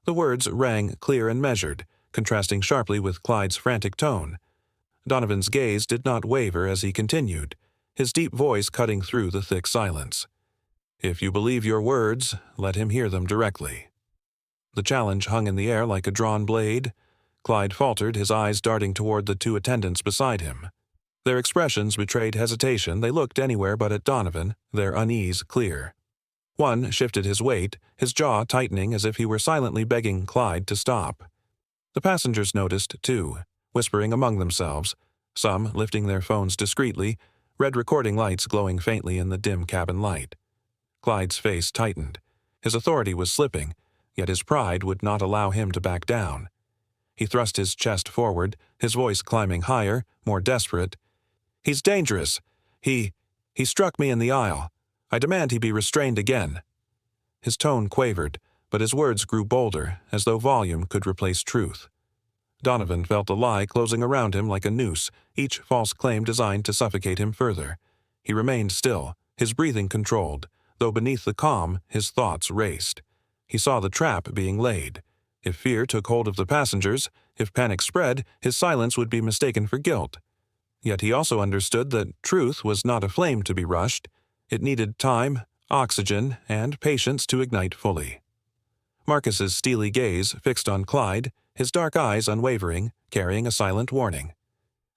The words rang clear and measured, contrasting sharply with Clyde's frantic tone. Donovan's gaze did not waver as he continued, his deep voice cutting through the thick silence. "If you believe your words, let him hear them directly." The challenge hung in the air like a drawn blade. Clyde faltered, his eyes darting toward the two attendants beside him. Their expressions betrayed hesitation. They looked anywhere but at Donovan, their unease clear. One shifted his weight, his jaw tightening as if he were silently begging Clyde to stop. The passengers noticed, too, whispering among themselves, some lifting their phones discreetly, red recording lights glowing faintly in the dim cabin light. Clyde's face tightened. His authority was slipping, yet his pride would not allow him to back down. He thrust his chest forward, his voice climbing higher, more desperate. "He's dangerous. He struck me in the aisle. I demand he be restrained again." His tone quavered, but his words grew bolder, as though volume could replace truth. Donovan felt the lie closing around him like a noose, each false claim designed to suffocate him further. He remained still, his breathing controlled, though beneath the calm his thoughts raced. He saw the trap being laid. If fear took hold of the passengers, if panic spread, his silence would be mistaken for guilt. Yet he also understood that truth was not a flame to be rushed. It needed time, oxygen, and patience to ignite fully. Marcus's steely gaze fixed on Clyde, his dark eyes unwavering, carrying a silent warning.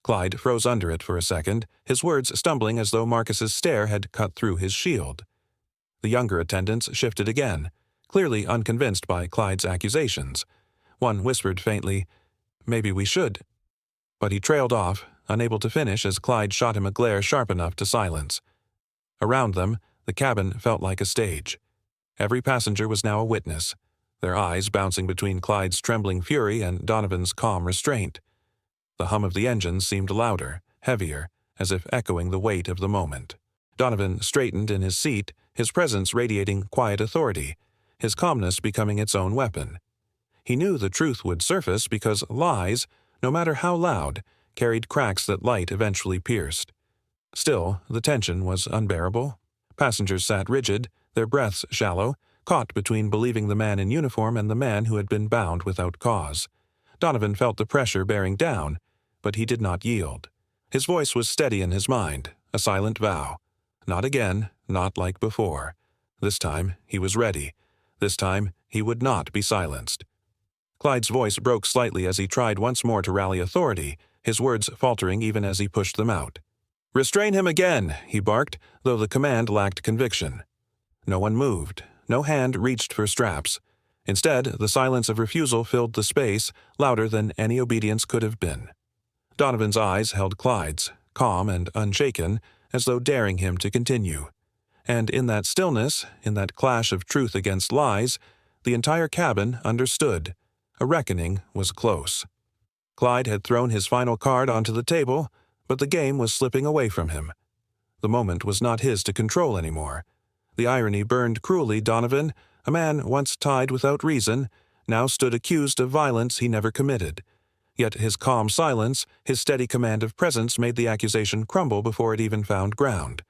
Clyde froze under it for a second, his words stumbling as though Marcus's stare had cut through his shield. The younger attendants shifted again, clearly unconvinced by Clyde's accusations. One whispered faintly, "Maybe we should." But he trailed off, unable to finish as Clyde shot him a glare sharp enough to silence. Around them, the cabin felt like a stage. Every passenger was now a witness, their eyes bouncing between Clyde's trembling fury and Donovan's calm restraint. The hum of the engines seemed louder, heavier, as if echoing the weight of the moment. Donovan straightened in his seat, his presence radiating quiet authority, his calmness becoming its own weapon. He knew the truth would surface because lies, no matter how loud, carried cracks that light eventually pierced. Still, the tension was unbearable. Passengers sat rigid, their breaths shallow, caught between believing the man in uniform and the man who had been bound without cause. Donovan felt the pressure bearing down, but he did not yield. His voice was steady in his mind, a silent vow. Not again, not like before. This time he was ready. This time he would not be silenced. Clyde's voice broke slightly as he tried once more to rally authority, his words faltering even as he pushed them out. "Restrain him again," he barked, though the command lacked conviction. No one moved. No hand reached for straps. Instead, the silence of refusal filled the space, louder than any obedience could have been. Donovan's eyes held Clyde's, calm and unshaken, as though daring him to continue. And in that stillness, in that clash of truth against lies, the entire cabin understood. A reckoning was close. Clyde had thrown his final card onto the table, but the game was slipping away from him. The moment was not his to control anymore. The irony burned cruelly. Donovan, a man once tied without reason, now stood accused of violence he never committed. Yet his calm silence, his steady command of presence made the accusation crumble before it even found ground.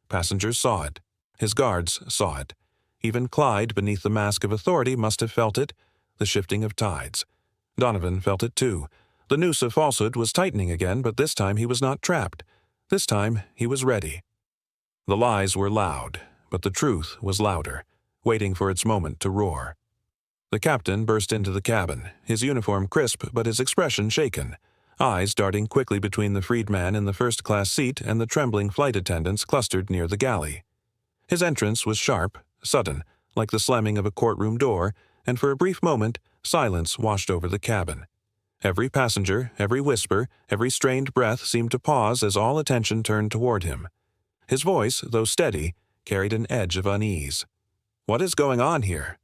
Passengers saw it. His guards saw it. Even Clyde, beneath the mask of authority, must have felt it, the shifting of tides. Donovan felt it too. The noose of falsehood was tightening again, but this time he was not trapped. This time he was ready. The lies were loud, but the truth was louder, waiting for its moment to roar. The captain burst into the cabin, his uniform crisp but his expression shaken, eyes darting quickly between the freedman in the first-class seat and the trembling flight attendants clustered near the galley. His entrance was sharp, sudden, like the slamming of a courtroom door, and for a brief moment, silence washed over the cabin. Every passenger, every whisper, every strained breath seemed to pause as all attention turned toward him. His voice, though steady, carried an edge of unease. "What is going on here?"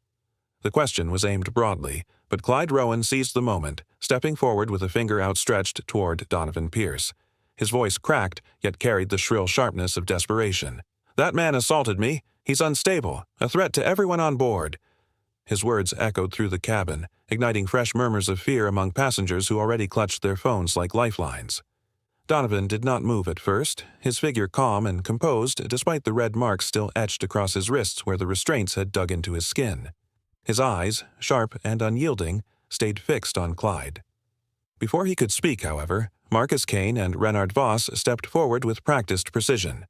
The question was aimed broadly, but Clyde Rowan seized the moment, stepping forward with a finger outstretched toward Donovan Pierce. His voice cracked, yet carried the shrill sharpness of desperation. "That man assaulted me. He's unstable, a threat to everyone on board." His words echoed through the cabin, igniting fresh murmurs of fear among passengers who already clutched their phones like lifelines. Donovan did not move at first, his figure calm and composed despite the red marks still etched across his wrists where the restraints had dug into his skin. His eyes, sharp and unyielding, stayed fixed on Clyde. Before he could speak, however, Marcus Kane and Renard Voss stepped forward with practiced precision.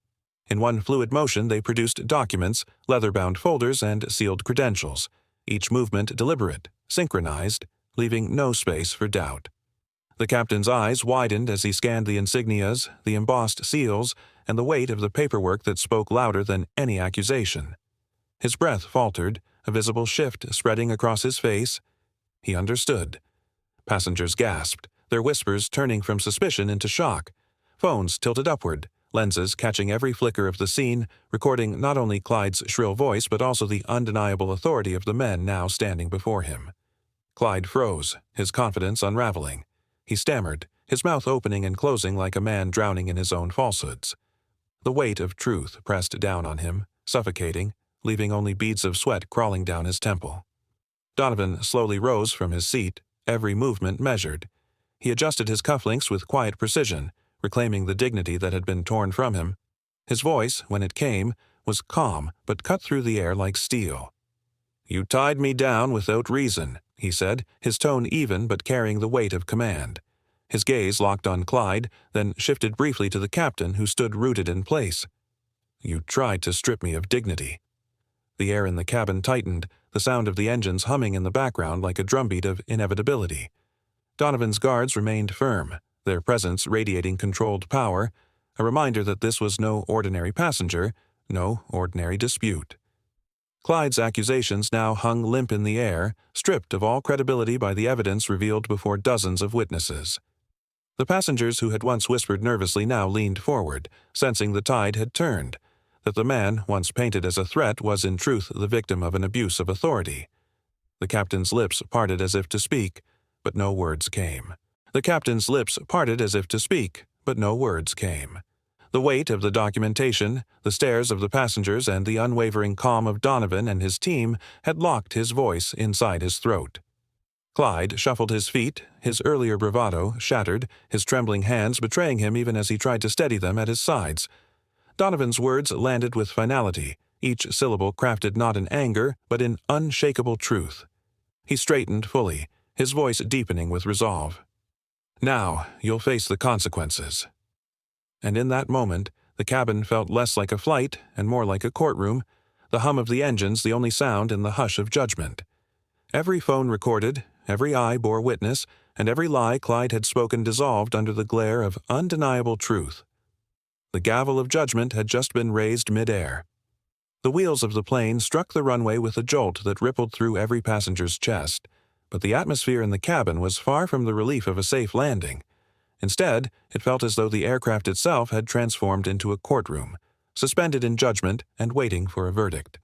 In one fluid motion they produced documents, leather-bound folders, and sealed credentials, each movement deliberate, synchronized, leaving no space for doubt. The captain's eyes widened as he scanned the insignias, the embossed seals, and the weight of the paperwork that spoke louder than any accusation. His breath faltered, a visible shift spreading across his face. He understood. Passengers gasped, their whispers turning from suspicion into shock. Phones tilted upward, lenses catching every flicker of the scene, recording not only Clyde's shrill voice but also the undeniable authority of the men now standing before him. Clyde froze, his confidence unraveling. He stammered, his mouth opening and closing like a man drowning in his own falsehoods. The weight of truth pressed down on him, suffocating, leaving only beads of sweat crawling down his temple. Donovan slowly rose from his seat, every movement measured. He adjusted his cufflinks with quiet precision, reclaiming the dignity that had been torn from him. His voice, when it came, was calm but cut through the air like steel. "You tied me down without reason," he said, his tone even but carrying the weight of command. His gaze locked on Clyde, then shifted briefly to the captain who stood rooted in place. "You tried to strip me of dignity." The air in the cabin tightened, the sound of the engines humming in the background like a drumbeat of inevitability. Donovan's guards remained firm, their presence radiating controlled power, a reminder that this was no ordinary passenger, no ordinary dispute. Clyde's accusations now hung limp in the air, stripped of all credibility by the evidence revealed before dozens of witnesses. The passengers who had once whispered nervously now leaned forward, sensing the tide had turned, that the man, once painted as a threat, was in truth the victim of an abuse of authority. The captain's lips parted as if to speak, but no words came. The captain's lips parted as if to speak, but no words came. The weight of the documentation, the stares of the passengers, and the unwavering calm of Donovan and his team had locked his voice inside his throat. Clyde shuffled his feet, his earlier bravado shattered, his trembling hands betraying him even as he tried to steady them at his sides. Donovan's words landed with finality, each syllable crafted not in anger, but in unshakable truth. He straightened fully, his voice deepening with resolve. "Now you'll face the consequences." And in that moment, the cabin felt less like a flight and more like a courtroom, the hum of the engines the only sound in the hush of judgment. Every phone recorded, every eye bore witness, and every lie Clyde had spoken dissolved under the glare of undeniable truth. The gavel of judgment had just been raised mid-air. The wheels of the plane struck the runway with a jolt that rippled through every passenger's chest, but the atmosphere in the cabin was far from the relief of a safe landing. Instead, it felt as though the aircraft itself had transformed into a courtroom, suspended in judgment and waiting for a verdict.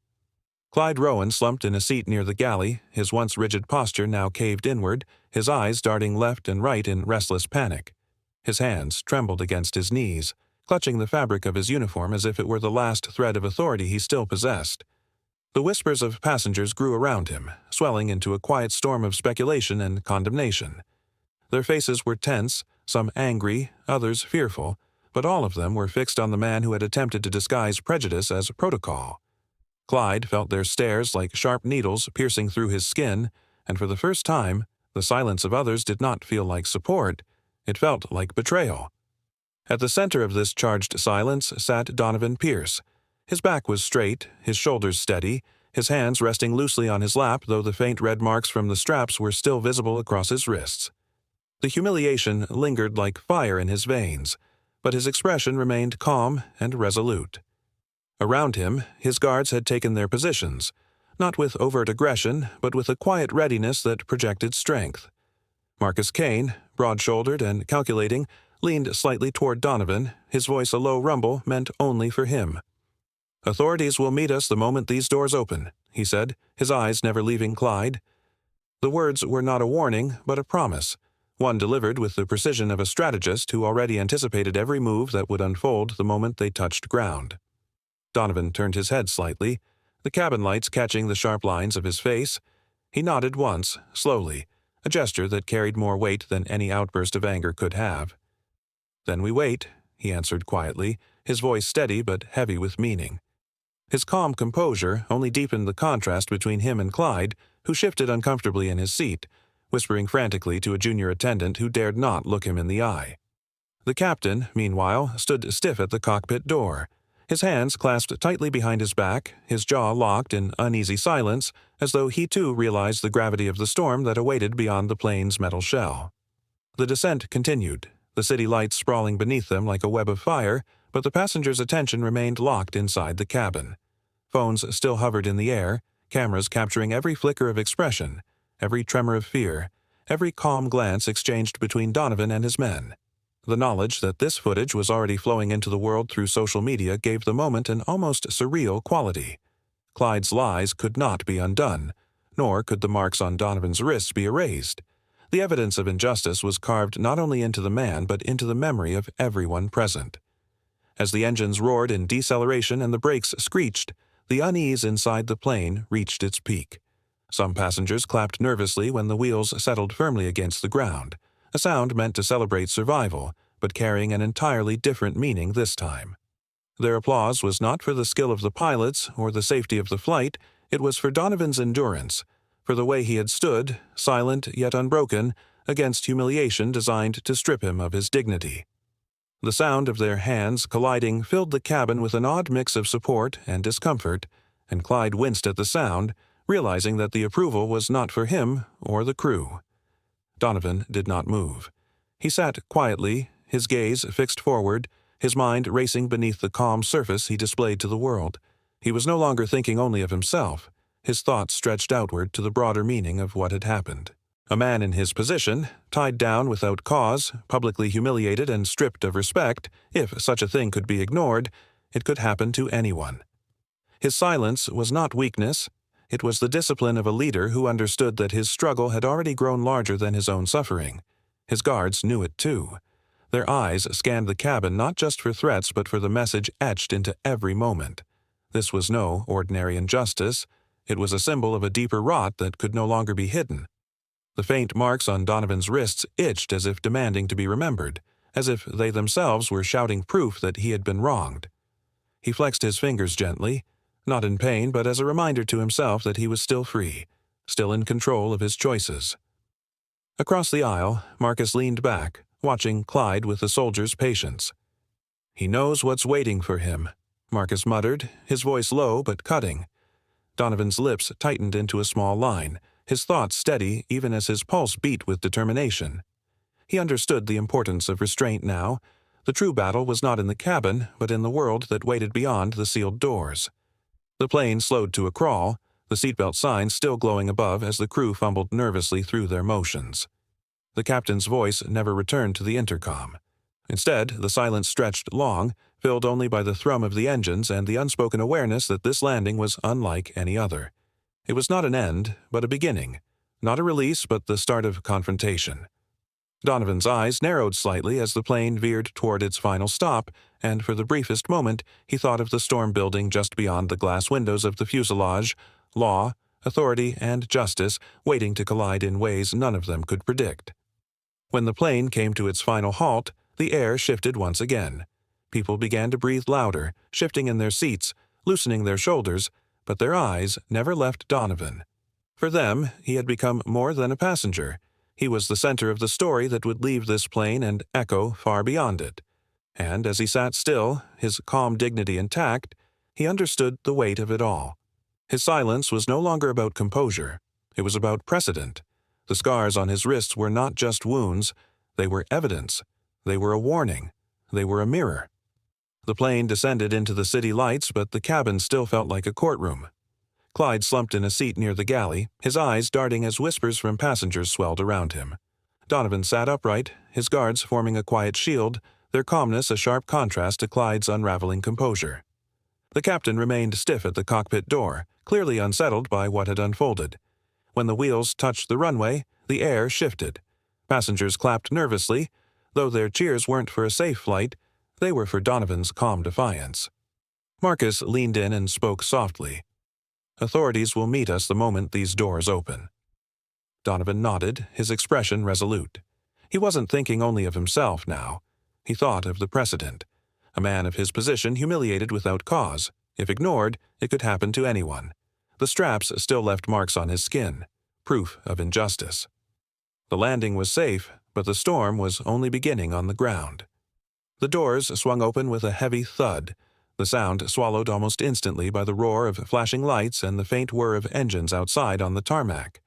Clyde Rowan slumped in a seat near the galley, his once rigid posture now caved inward, his eyes darting left and right in restless panic. His hands trembled against his knees, clutching the fabric of his uniform as if it were the last thread of authority he still possessed. The whispers of passengers grew around him, swelling into a quiet storm of speculation and condemnation. Their faces were tense, some angry, others fearful, but all of them were fixed on the man who had attempted to disguise prejudice as protocol. Clyde felt their stares like sharp needles piercing through his skin, and for the first time, the silence of others did not feel like support. It felt like betrayal. At the center of this charged silence sat Donovan Pierce. His back was straight, his shoulders steady, his hands resting loosely on his lap, though the faint red marks from the straps were still visible across his wrists. The humiliation lingered like fire in his veins, but his expression remained calm and resolute. Around him, his guards had taken their positions, not with overt aggression, but with a quiet readiness that projected strength. Marcus Kane, broad-shouldered and calculating, leaned slightly toward Donovan, his voice a low rumble meant only for him. "Authorities will meet us the moment these doors open," he said, his eyes never leaving Clyde. The words were not a warning, but a promise, one delivered with the precision of a strategist who already anticipated every move that would unfold the moment they touched ground. Donovan turned his head slightly, the cabin lights catching the sharp lines of his face. He nodded once, slowly, a gesture that carried more weight than any outburst of anger could have. "Then we wait," he answered quietly, his voice steady but heavy with meaning. His calm composure only deepened the contrast between him and Clyde, who shifted uncomfortably in his seat, whispering frantically to a junior attendant who dared not look him in the eye. The captain, meanwhile, stood stiff at the cockpit door, his hands clasped tightly behind his back, his jaw locked in uneasy silence, as though he too realized the gravity of the storm that awaited beyond the plane's metal shell. The descent continued, the city lights sprawling beneath them like a web of fire, but the passengers' attention remained locked inside the cabin. Phones still hovered in the air, cameras capturing every flicker of expression, every tremor of fear, every calm glance exchanged between Donovan and his men. The knowledge that this footage was already flowing into the world through social media gave the moment an almost surreal quality. Clyde's lies could not be undone, nor could the marks on Donovan's wrists be erased. The evidence of injustice was carved not only into the man but into the memory of everyone present. As the engines roared in deceleration and the brakes screeched, the unease inside the plane reached its peak. Some passengers clapped nervously when the wheels settled firmly against the ground, a sound meant to celebrate survival, but carrying an entirely different meaning this time. Their applause was not for the skill of the pilots or the safety of the flight, it was for Donovan's endurance, for the way he had stood, silent yet unbroken, against humiliation designed to strip him of his dignity. The sound of their hands colliding filled the cabin with an odd mix of support and discomfort, and Clyde winced at the sound, realizing that the approval was not for him or the crew. Donovan did not move. He sat quietly, his gaze fixed forward, his mind racing beneath the calm surface he displayed to the world. He was no longer thinking only of himself. His thoughts stretched outward to the broader meaning of what had happened. A man in his position, tied down without cause, publicly humiliated and stripped of respect, if such a thing could be ignored, it could happen to anyone. His silence was not weakness. It was the discipline of a leader who understood that his struggle had already grown larger than his own suffering. His guards knew it too. Their eyes scanned the cabin not just for threats but for the message etched into every moment. This was no ordinary injustice. It was a symbol of a deeper rot that could no longer be hidden. The faint marks on Donovan's wrists itched as if demanding to be remembered, as if they themselves were shouting proof that he had been wronged. He flexed his fingers gently, not in pain but as a reminder to himself that he was still free, still in control of his choices. Across the aisle, Marcus leaned back, watching Clyde with the soldier's patience. "He knows what's waiting for him," Marcus muttered, his voice low but cutting. Donovan's lips tightened into a small line, his thoughts steady even as his pulse beat with determination. He understood the importance of restraint now. The true battle was not in the cabin, but in the world that waited beyond the sealed doors. The plane slowed to a crawl, the seatbelt signs still glowing above as the crew fumbled nervously through their motions. The captain's voice never returned to the intercom. Instead, the silence stretched long, filled only by the thrum of the engines and the unspoken awareness that this landing was unlike any other. It was not an end, but a beginning. Not a release, but the start of confrontation. Donovan's eyes narrowed slightly as the plane veered toward its final stop, and for the briefest moment he thought of the storm building just beyond the glass windows of the fuselage, law, authority, and justice waiting to collide in ways none of them could predict. When the plane came to its final halt, the air shifted once again. People began to breathe louder, shifting in their seats, loosening their shoulders, but their eyes never left Donovan. For them, he had become more than a passenger. He was the center of the story that would leave this plane and echo far beyond it. And as he sat still, his calm dignity intact, he understood the weight of it all. His silence was no longer about composure. It was about precedent. The scars on his wrists were not just wounds. They were evidence. They were a warning. They were a mirror. The plane descended into the city lights, but the cabin still felt like a courtroom. Clyde slumped in a seat near the galley, his eyes darting as whispers from passengers swelled around him. Donovan sat upright, his guards forming a quiet shield, their calmness a sharp contrast to Clyde's unraveling composure. The captain remained stiff at the cockpit door, clearly unsettled by what had unfolded. When the wheels touched the runway, the air shifted. Passengers clapped nervously. Though their cheers weren't for a safe flight, they were for Donovan's calm defiance. Marcus leaned in and spoke softly. "Authorities will meet us the moment these doors open." Donovan nodded, his expression resolute. He wasn't thinking only of himself now. He thought of the precedent. A man of his position humiliated without cause. If ignored, it could happen to anyone. The straps still left marks on his skin, proof of injustice. The landing was safe, but the storm was only beginning on the ground. The doors swung open with a heavy thud, the sound swallowed almost instantly by the roar of flashing lights and the faint whir of engines outside on the tarmac.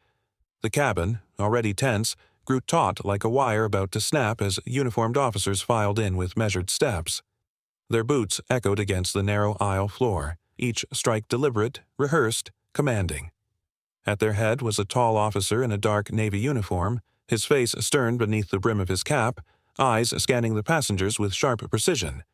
The cabin, already tense, grew taut like a wire about to snap as uniformed officers filed in with measured steps. Their boots echoed against the narrow aisle floor, each strike deliberate, rehearsed, commanding. At their head was a tall officer in a dark navy uniform, his face stern beneath the brim of his cap, eyes scanning the passengers with sharp precision.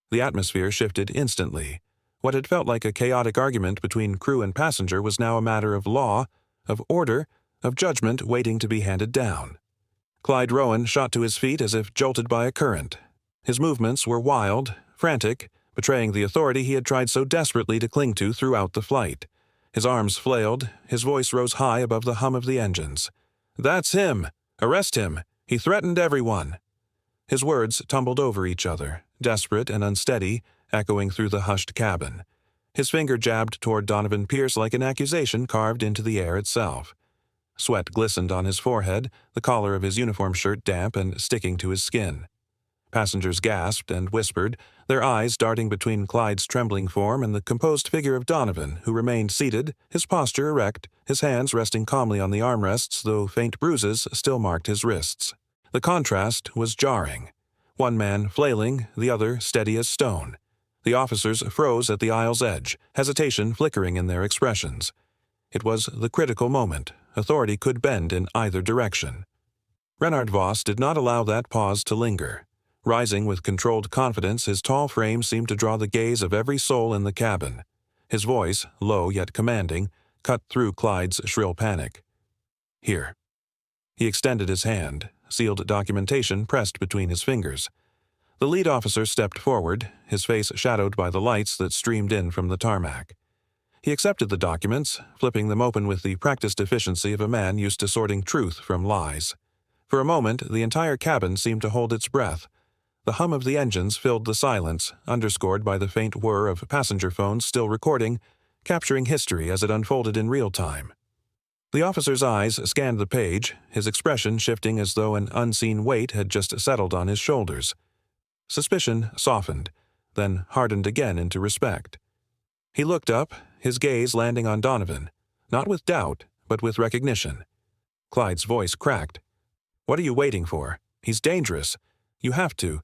The atmosphere shifted instantly. What had felt like a chaotic argument between crew and passenger was now a matter of law, of order, of judgment waiting to be handed down. Clyde Rowan shot to his feet as if jolted by a current. His movements were wild, frantic, betraying the authority he had tried so desperately to cling to throughout the flight. His arms flailed, his voice rose high above the hum of the engines. "That's him! Arrest him! He threatened everyone!" His words tumbled over each other, desperate and unsteady, echoing through the hushed cabin. His finger jabbed toward Donovan Pierce like an accusation carved into the air itself. Sweat glistened on his forehead, the collar of his uniform shirt damp and sticking to his skin. Passengers gasped and whispered, their eyes darting between Clyde's trembling form and the composed figure of Donovan, who remained seated, his posture erect, his hands resting calmly on the armrests, though faint bruises still marked his wrists. The contrast was jarring. One man flailing, the other steady as stone. The officers froze at the aisle's edge, hesitation flickering in their expressions. It was the critical moment. Authority could bend in either direction. Renard Voss did not allow that pause to linger. Rising with controlled confidence, his tall frame seemed to draw the gaze of every soul in the cabin. His voice, low yet commanding, cut through Clyde's shrill panic. "Here." He extended his hand, sealed documentation pressed between his fingers. The lead officer stepped forward, his face shadowed by the lights that streamed in from the tarmac. He accepted the documents, flipping them open with the practiced efficiency of a man used to sorting truth from lies. For a moment, the entire cabin seemed to hold its breath. The hum of the engines filled the silence, underscored by the faint whir of passenger phones still recording, capturing history as it unfolded in real time. The officer's eyes scanned the page, his expression shifting as though an unseen weight had just settled on his shoulders. Suspicion softened, then hardened again into respect. He looked up, his gaze landing on Donovan, not with doubt, but with recognition. Clyde's voice cracked. "What are you waiting for? He's dangerous. You have to."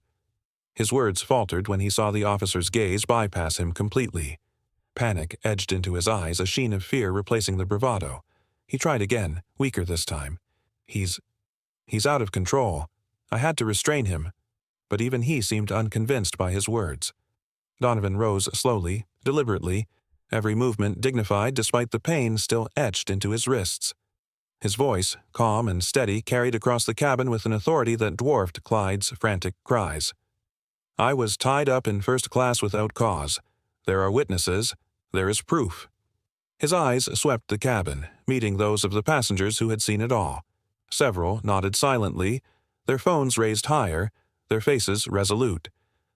His words faltered when he saw the officer's gaze bypass him completely. Panic edged into his eyes, a sheen of fear replacing the bravado. He tried again, weaker this time. "He's He's out of control. I had to restrain him, but even he seemed unconvinced by his words. Donovan rose slowly, deliberately, every movement dignified despite the pain still etched into his wrists. His voice, calm and steady, carried across the cabin with an authority that dwarfed Clyde's frantic cries. I was tied up in first class without cause. There are witnesses. There is proof. His eyes swept the cabin, meeting those of the passengers who had seen it all. Several nodded silently, their phones raised higher, their faces resolute.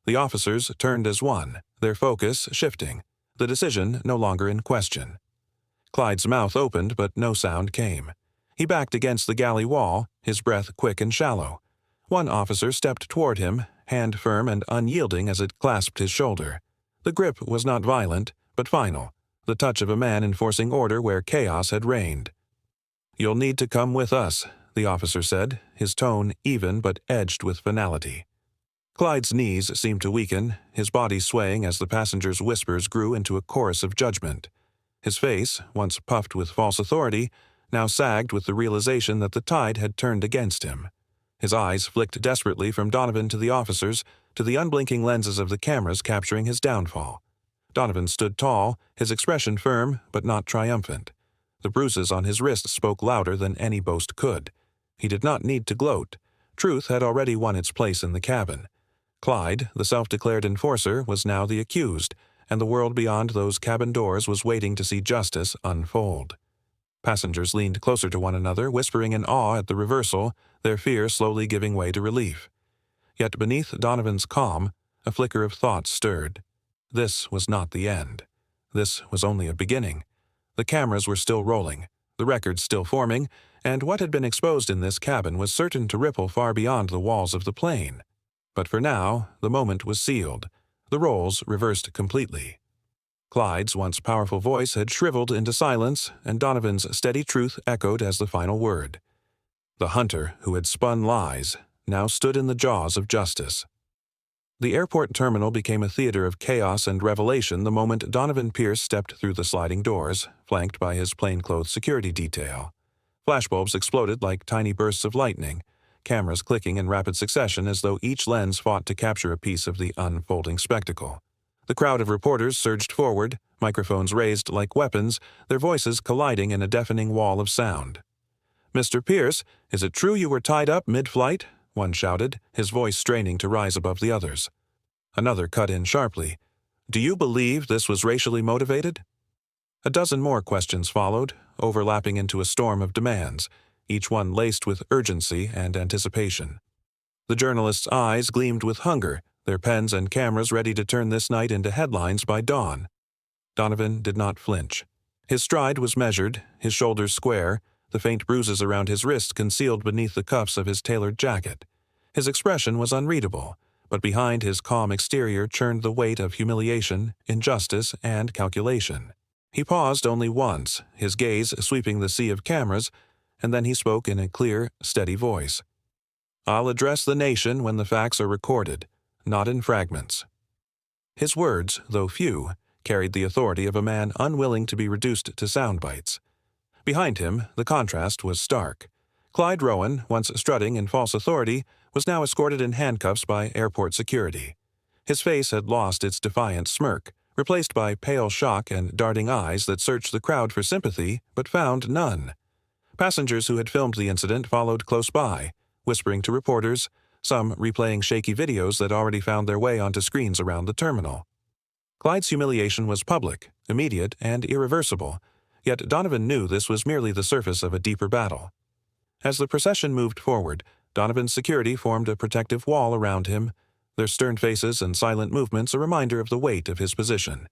The officers turned as one, their focus shifting, the decision no longer in question. Clyde's mouth opened, but no sound came. He backed against the galley wall, his breath quick and shallow. One officer stepped toward him, hand firm and unyielding as it clasped his shoulder. The grip was not violent, but final, the touch of a man enforcing order where chaos had reigned. "You'll need to come with us," the officer said, his tone even but edged with finality. Clyde's knees seemed to weaken, his body swaying as the passengers' whispers grew into a chorus of judgment. His face, once puffed with false authority, now sagged with the realization that the tide had turned against him. His eyes flicked desperately from Donovan to the officers, to the unblinking lenses of the cameras capturing his downfall. Donovan stood tall, his expression firm but not triumphant. The bruises on his wrist spoke louder than any boast could. He did not need to gloat. Truth had already won its place in the cabin. Clyde, the self-declared enforcer, was now the accused, and the world beyond those cabin doors was waiting to see justice unfold. Passengers leaned closer to one another, whispering in awe at the reversal, their fear slowly giving way to relief. Yet beneath Donovan's calm, a flicker of thought stirred. This was not the end. This was only a beginning. The cameras were still rolling, the records still forming, and what had been exposed in this cabin was certain to ripple far beyond the walls of the plane. But for now, the moment was sealed, the roles reversed completely. Clyde's once powerful voice had shriveled into silence, and Donovan's steady truth echoed as the final word. The hunter who had spun lies now stood in the jaws of justice. The airport terminal became a theater of chaos and revelation the moment Donovan Pierce stepped through the sliding doors, flanked by his plainclothes security detail. Flashbulbs exploded like tiny bursts of lightning, cameras clicking in rapid succession as though each lens fought to capture a piece of the unfolding spectacle. The crowd of reporters surged forward, microphones raised like weapons, their voices colliding in a deafening wall of sound. "Mr. Pierce, is it true you were tied up mid-flight?" one shouted, his voice straining to rise above the others. Another cut in sharply. "Do you believe this was racially motivated?" A dozen more questions followed, overlapping into a storm of demands, each one laced with urgency and anticipation. The journalists' eyes gleamed with hunger, their pens and cameras ready to turn this night into headlines by dawn. Donovan did not flinch. His stride was measured, his shoulders square, the faint bruises around his wrist concealed beneath the cuffs of his tailored jacket. His expression was unreadable, but behind his calm exterior churned the weight of humiliation, injustice, and calculation. He paused only once, his gaze sweeping the sea of cameras, and then he spoke in a clear, steady voice. "I'll address the nation when the facts are recorded, not in fragments." His words, though few, carried the authority of a man unwilling to be reduced to sound bites. Behind him, the contrast was stark. Clyde Rowan, once strutting in false authority, was now escorted in handcuffs by airport security. His face had lost its defiant smirk, replaced by pale shock and darting eyes that searched the crowd for sympathy but found none. Passengers who had filmed the incident followed close by, whispering to reporters, some replaying shaky videos that already found their way onto screens around the terminal. Clyde's humiliation was public, immediate, and irreversible, yet Donovan knew this was merely the surface of a deeper battle. As the procession moved forward, Donovan's security formed a protective wall around him, their stern faces and silent movements a reminder of the weight of his position.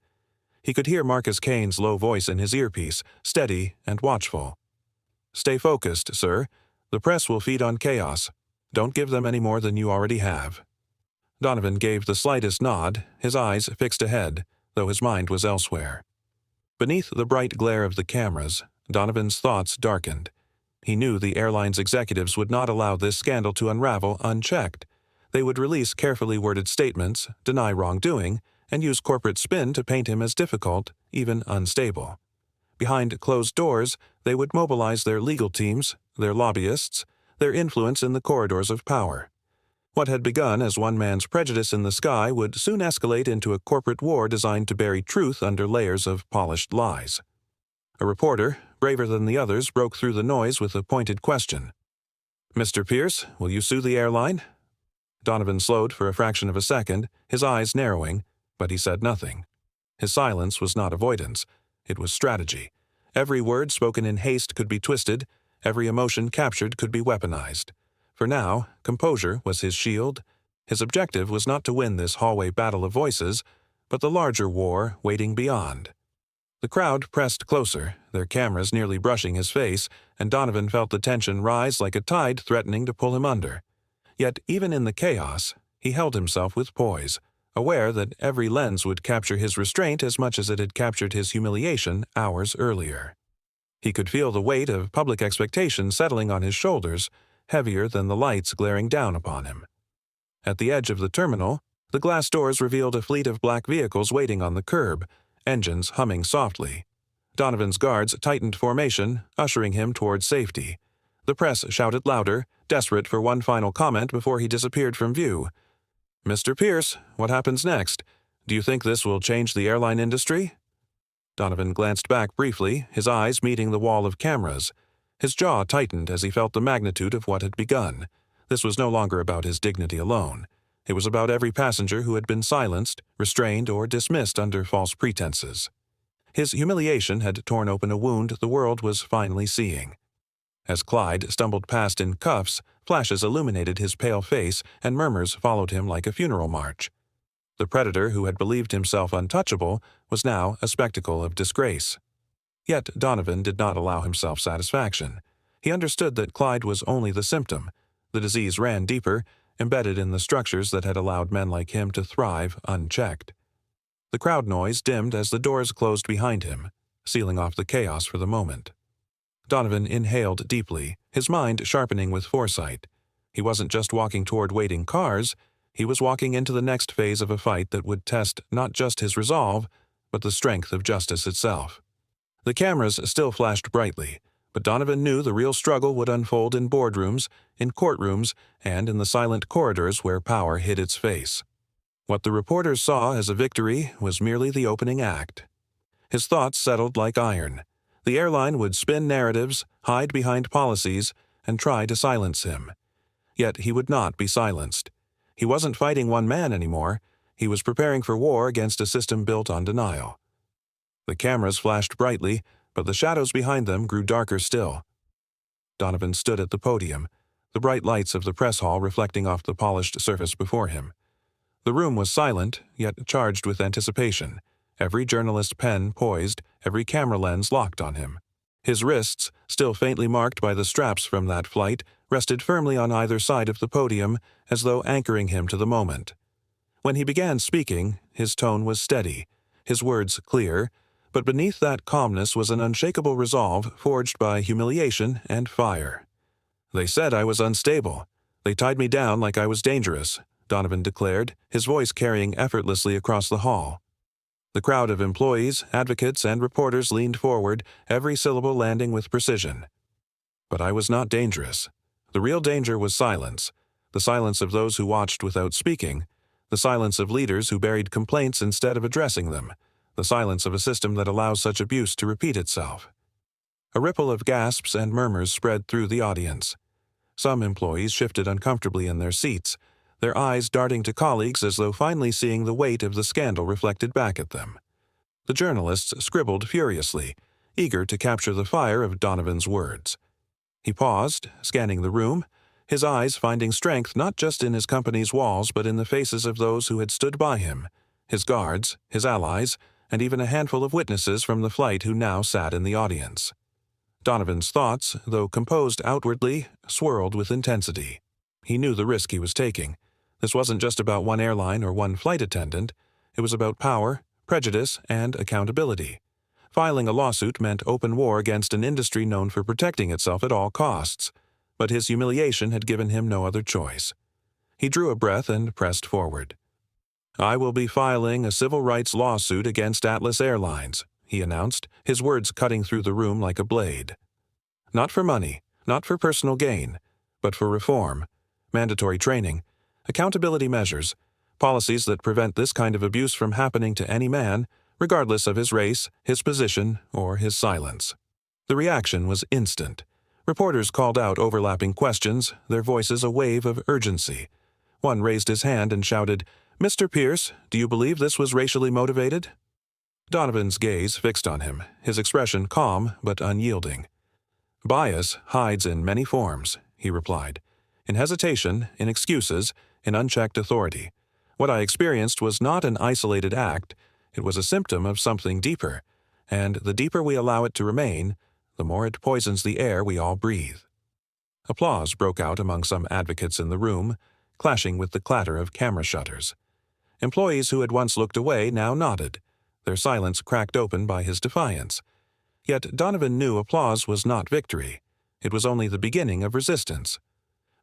He could hear Marcus Kane's low voice in his earpiece, steady and watchful. "Stay focused, sir. The press will feed on chaos. Don't give them any more than you already have." Donovan gave the slightest nod, his eyes fixed ahead, though his mind was elsewhere. Beneath the bright glare of the cameras, Donovan's thoughts darkened. He knew the airline's executives would not allow this scandal to unravel unchecked. They would release carefully worded statements, deny wrongdoing, and use corporate spin to paint him as difficult, even unstable. Behind closed doors, they would mobilize their legal teams, their lobbyists, their influence in the corridors of power. What had begun as one man's prejudice in the sky would soon escalate into a corporate war designed to bury truth under layers of polished lies. A reporter, braver than the others, broke through the noise with a pointed question. "Mr. Pierce, will you sue the airline?" Donovan slowed for a fraction of a second, his eyes narrowing, but he said nothing. His silence was not avoidance. It was strategy. Every word spoken in haste could be twisted, every emotion captured could be weaponized. For now, composure was his shield. His objective was not to win this hallway battle of voices, but the larger war waiting beyond. The crowd pressed closer, their cameras nearly brushing his face, and Donovan felt the tension rise like a tide threatening to pull him under. Yet, even in the chaos, he held himself with poise, aware that every lens would capture his restraint as much as it had captured his humiliation hours earlier. He could feel the weight of public expectation settling on his shoulders, heavier than the lights glaring down upon him. At the edge of the terminal, the glass doors revealed a fleet of black vehicles waiting on the curb, engines humming softly. Donovan's guards tightened formation, ushering him towards safety. The press shouted louder, desperate for one final comment before he disappeared from view. "Mr. Pierce, what happens next? Do you think this will change the airline industry?" Donovan glanced back briefly, his eyes meeting the wall of cameras. His jaw tightened as he felt the magnitude of what had begun. This was no longer about his dignity alone. It was about every passenger who had been silenced, restrained, or dismissed under false pretenses. His humiliation had torn open a wound the world was finally seeing. As Clyde stumbled past in cuffs, flashes illuminated his pale face and murmurs followed him like a funeral march. The predator who had believed himself untouchable was now a spectacle of disgrace. Yet Donovan did not allow himself satisfaction. He understood that Clyde was only the symptom. The disease ran deeper, embedded in the structures that had allowed men like him to thrive unchecked. The crowd noise dimmed as the doors closed behind him, sealing off the chaos for the moment. Donovan inhaled deeply, his mind sharpening with foresight. He wasn't just walking toward waiting cars, he was walking into the next phase of a fight that would test not just his resolve, but the strength of justice itself. The cameras still flashed brightly, but Donovan knew the real struggle would unfold in boardrooms, in courtrooms, and in the silent corridors where power hid its face. What the reporters saw as a victory was merely the opening act. His thoughts settled like iron. The airline would spin narratives, hide behind policies, and try to silence him. Yet he would not be silenced. He wasn't fighting one man anymore. He was preparing for war against a system built on denial. The cameras flashed brightly, but the shadows behind them grew darker still. Donovan stood at the podium, the bright lights of the press hall reflecting off the polished surface before him. The room was silent, yet charged with anticipation, every journalist's pen poised, every camera lens locked on him. His wrists, still faintly marked by the straps from that flight, rested firmly on either side of the podium, as though anchoring him to the moment. When he began speaking, his tone was steady, his words clear, but beneath that calmness was an unshakable resolve forged by humiliation and fire. "They said I was unstable. They tied me down like I was dangerous," Donovan declared, his voice carrying effortlessly across the hall. The crowd of employees, advocates, and reporters leaned forward, every syllable landing with precision. "But I was not dangerous. The real danger was silence, the silence of those who watched without speaking, the silence of leaders who buried complaints instead of addressing them, the silence of a system that allows such abuse to repeat itself." A ripple of gasps and murmurs spread through the audience. Some employees shifted uncomfortably in their seats, their eyes darting to colleagues as though finally seeing the weight of the scandal reflected back at them. The journalists scribbled furiously, eager to capture the fire of Donovan's words. He paused, scanning the room, his eyes finding strength not just in his company's walls but in the faces of those who had stood by him, his guards, his allies, and even a handful of witnesses from the flight who now sat in the audience. Donovan's thoughts, though composed outwardly, swirled with intensity. He knew the risk he was taking. This wasn't just about one airline or one flight attendant. It was about power, prejudice, and accountability. Filing a lawsuit meant open war against an industry known for protecting itself at all costs. But his humiliation had given him no other choice. He drew a breath and pressed forward. "I will be filing a civil rights lawsuit against Atlas Airlines," he announced, his words cutting through the room like a blade. "Not for money, not for personal gain, but for reform, mandatory training, accountability measures, policies that prevent this kind of abuse from happening to any man, regardless of his race, his position, or his silence. The reaction was instant. Reporters called out overlapping questions, their voices a wave of urgency. One raised his hand and shouted, "Mr. Pierce, do you believe this was racially motivated?" Donovan's gaze fixed on him, his expression calm but unyielding. "Bias hides in many forms," he replied. "In hesitation, in excuses, in unchecked authority. What I experienced was not an isolated act, it was a symptom of something deeper, and the deeper we allow it to remain, the more it poisons the air we all breathe." Applause broke out among some advocates in the room, clashing with the clatter of camera shutters. Employees who had once looked away now nodded, their silence cracked open by his defiance. Yet Donovan knew applause was not victory. It was only the beginning of resistance.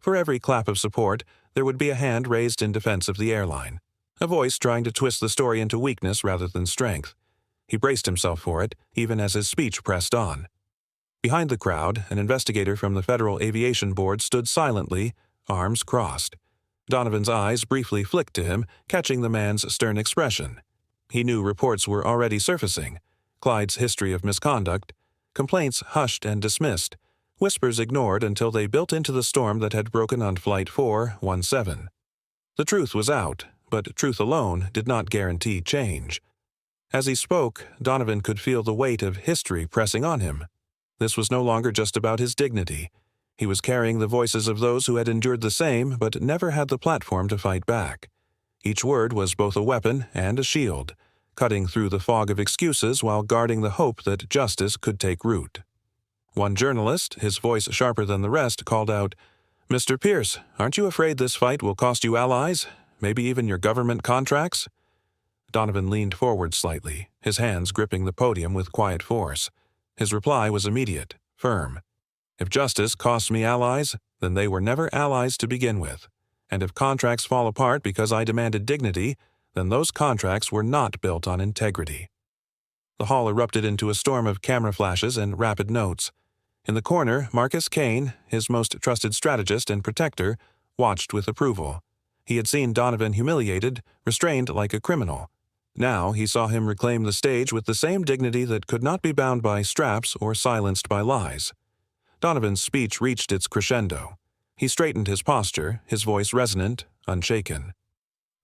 For every clap of support, there would be a hand raised in defense of the airline, a voice trying to twist the story into weakness rather than strength. He braced himself for it, even as his speech pressed on. Behind the crowd, an investigator from the Federal Aviation Board stood silently, arms crossed. Donovan's eyes briefly flicked to him, catching the man's stern expression. He knew reports were already surfacing. Clyde's history of misconduct, complaints hushed and dismissed, whispers ignored until they built into the storm that had broken on Flight 417. The truth was out, but truth alone did not guarantee change. As he spoke, Donovan could feel the weight of history pressing on him. This was no longer just about his dignity. He was carrying the voices of those who had endured the same but never had the platform to fight back. Each word was both a weapon and a shield, cutting through the fog of excuses while guarding the hope that justice could take root. One journalist, his voice sharper than the rest, called out, "Mr. Pierce, aren't you afraid this fight will cost you allies, maybe even your government contracts?" Donovan leaned forward slightly, his hands gripping the podium with quiet force. His reply was immediate, firm. "If justice costs me allies, then they were never allies to begin with. And if contracts fall apart because I demanded dignity, then those contracts were not built on integrity." The hall erupted into a storm of camera flashes and rapid notes. In the corner, Marcus Kane, his most trusted strategist and protector, watched with approval. He had seen Donovan humiliated, restrained like a criminal. Now he saw him reclaim the stage with the same dignity that could not be bound by straps or silenced by lies. Donovan's speech reached its crescendo. He straightened his posture, his voice resonant, unshaken.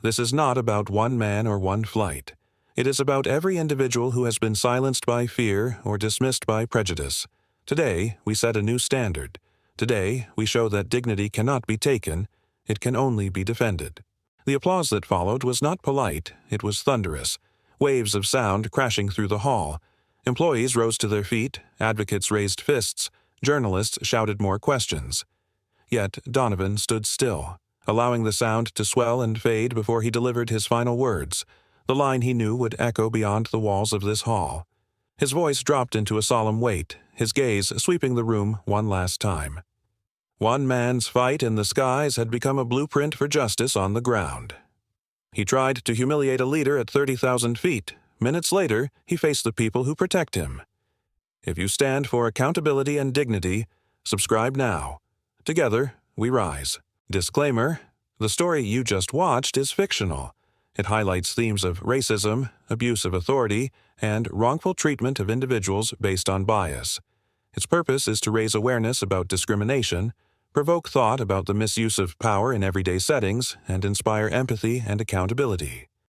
"This is not about one man or one flight. It is about every individual who has been silenced by fear or dismissed by prejudice. Today, we set a new standard. Today, we show that dignity cannot be taken, it can only be defended." The applause that followed was not polite, it was thunderous, waves of sound crashing through the hall. Employees rose to their feet, advocates raised fists, journalists shouted more questions. Yet Donovan stood still, allowing the sound to swell and fade before he delivered his final words, the line he knew would echo beyond the walls of this hall. His voice dropped into a solemn weight, his gaze sweeping the room one last time. One man's fight in the skies had become a blueprint for justice on the ground. He tried to humiliate a leader at 30,000 feet. Minutes later, he faced the people who protect him. If you stand for accountability and dignity, subscribe now. Together, we rise. Disclaimer: the story you just watched is fictional. It highlights themes of racism, abuse of authority, and wrongful treatment of individuals based on bias. Its purpose is to raise awareness about discrimination, provoke thought about the misuse of power in everyday settings, and inspire empathy and accountability.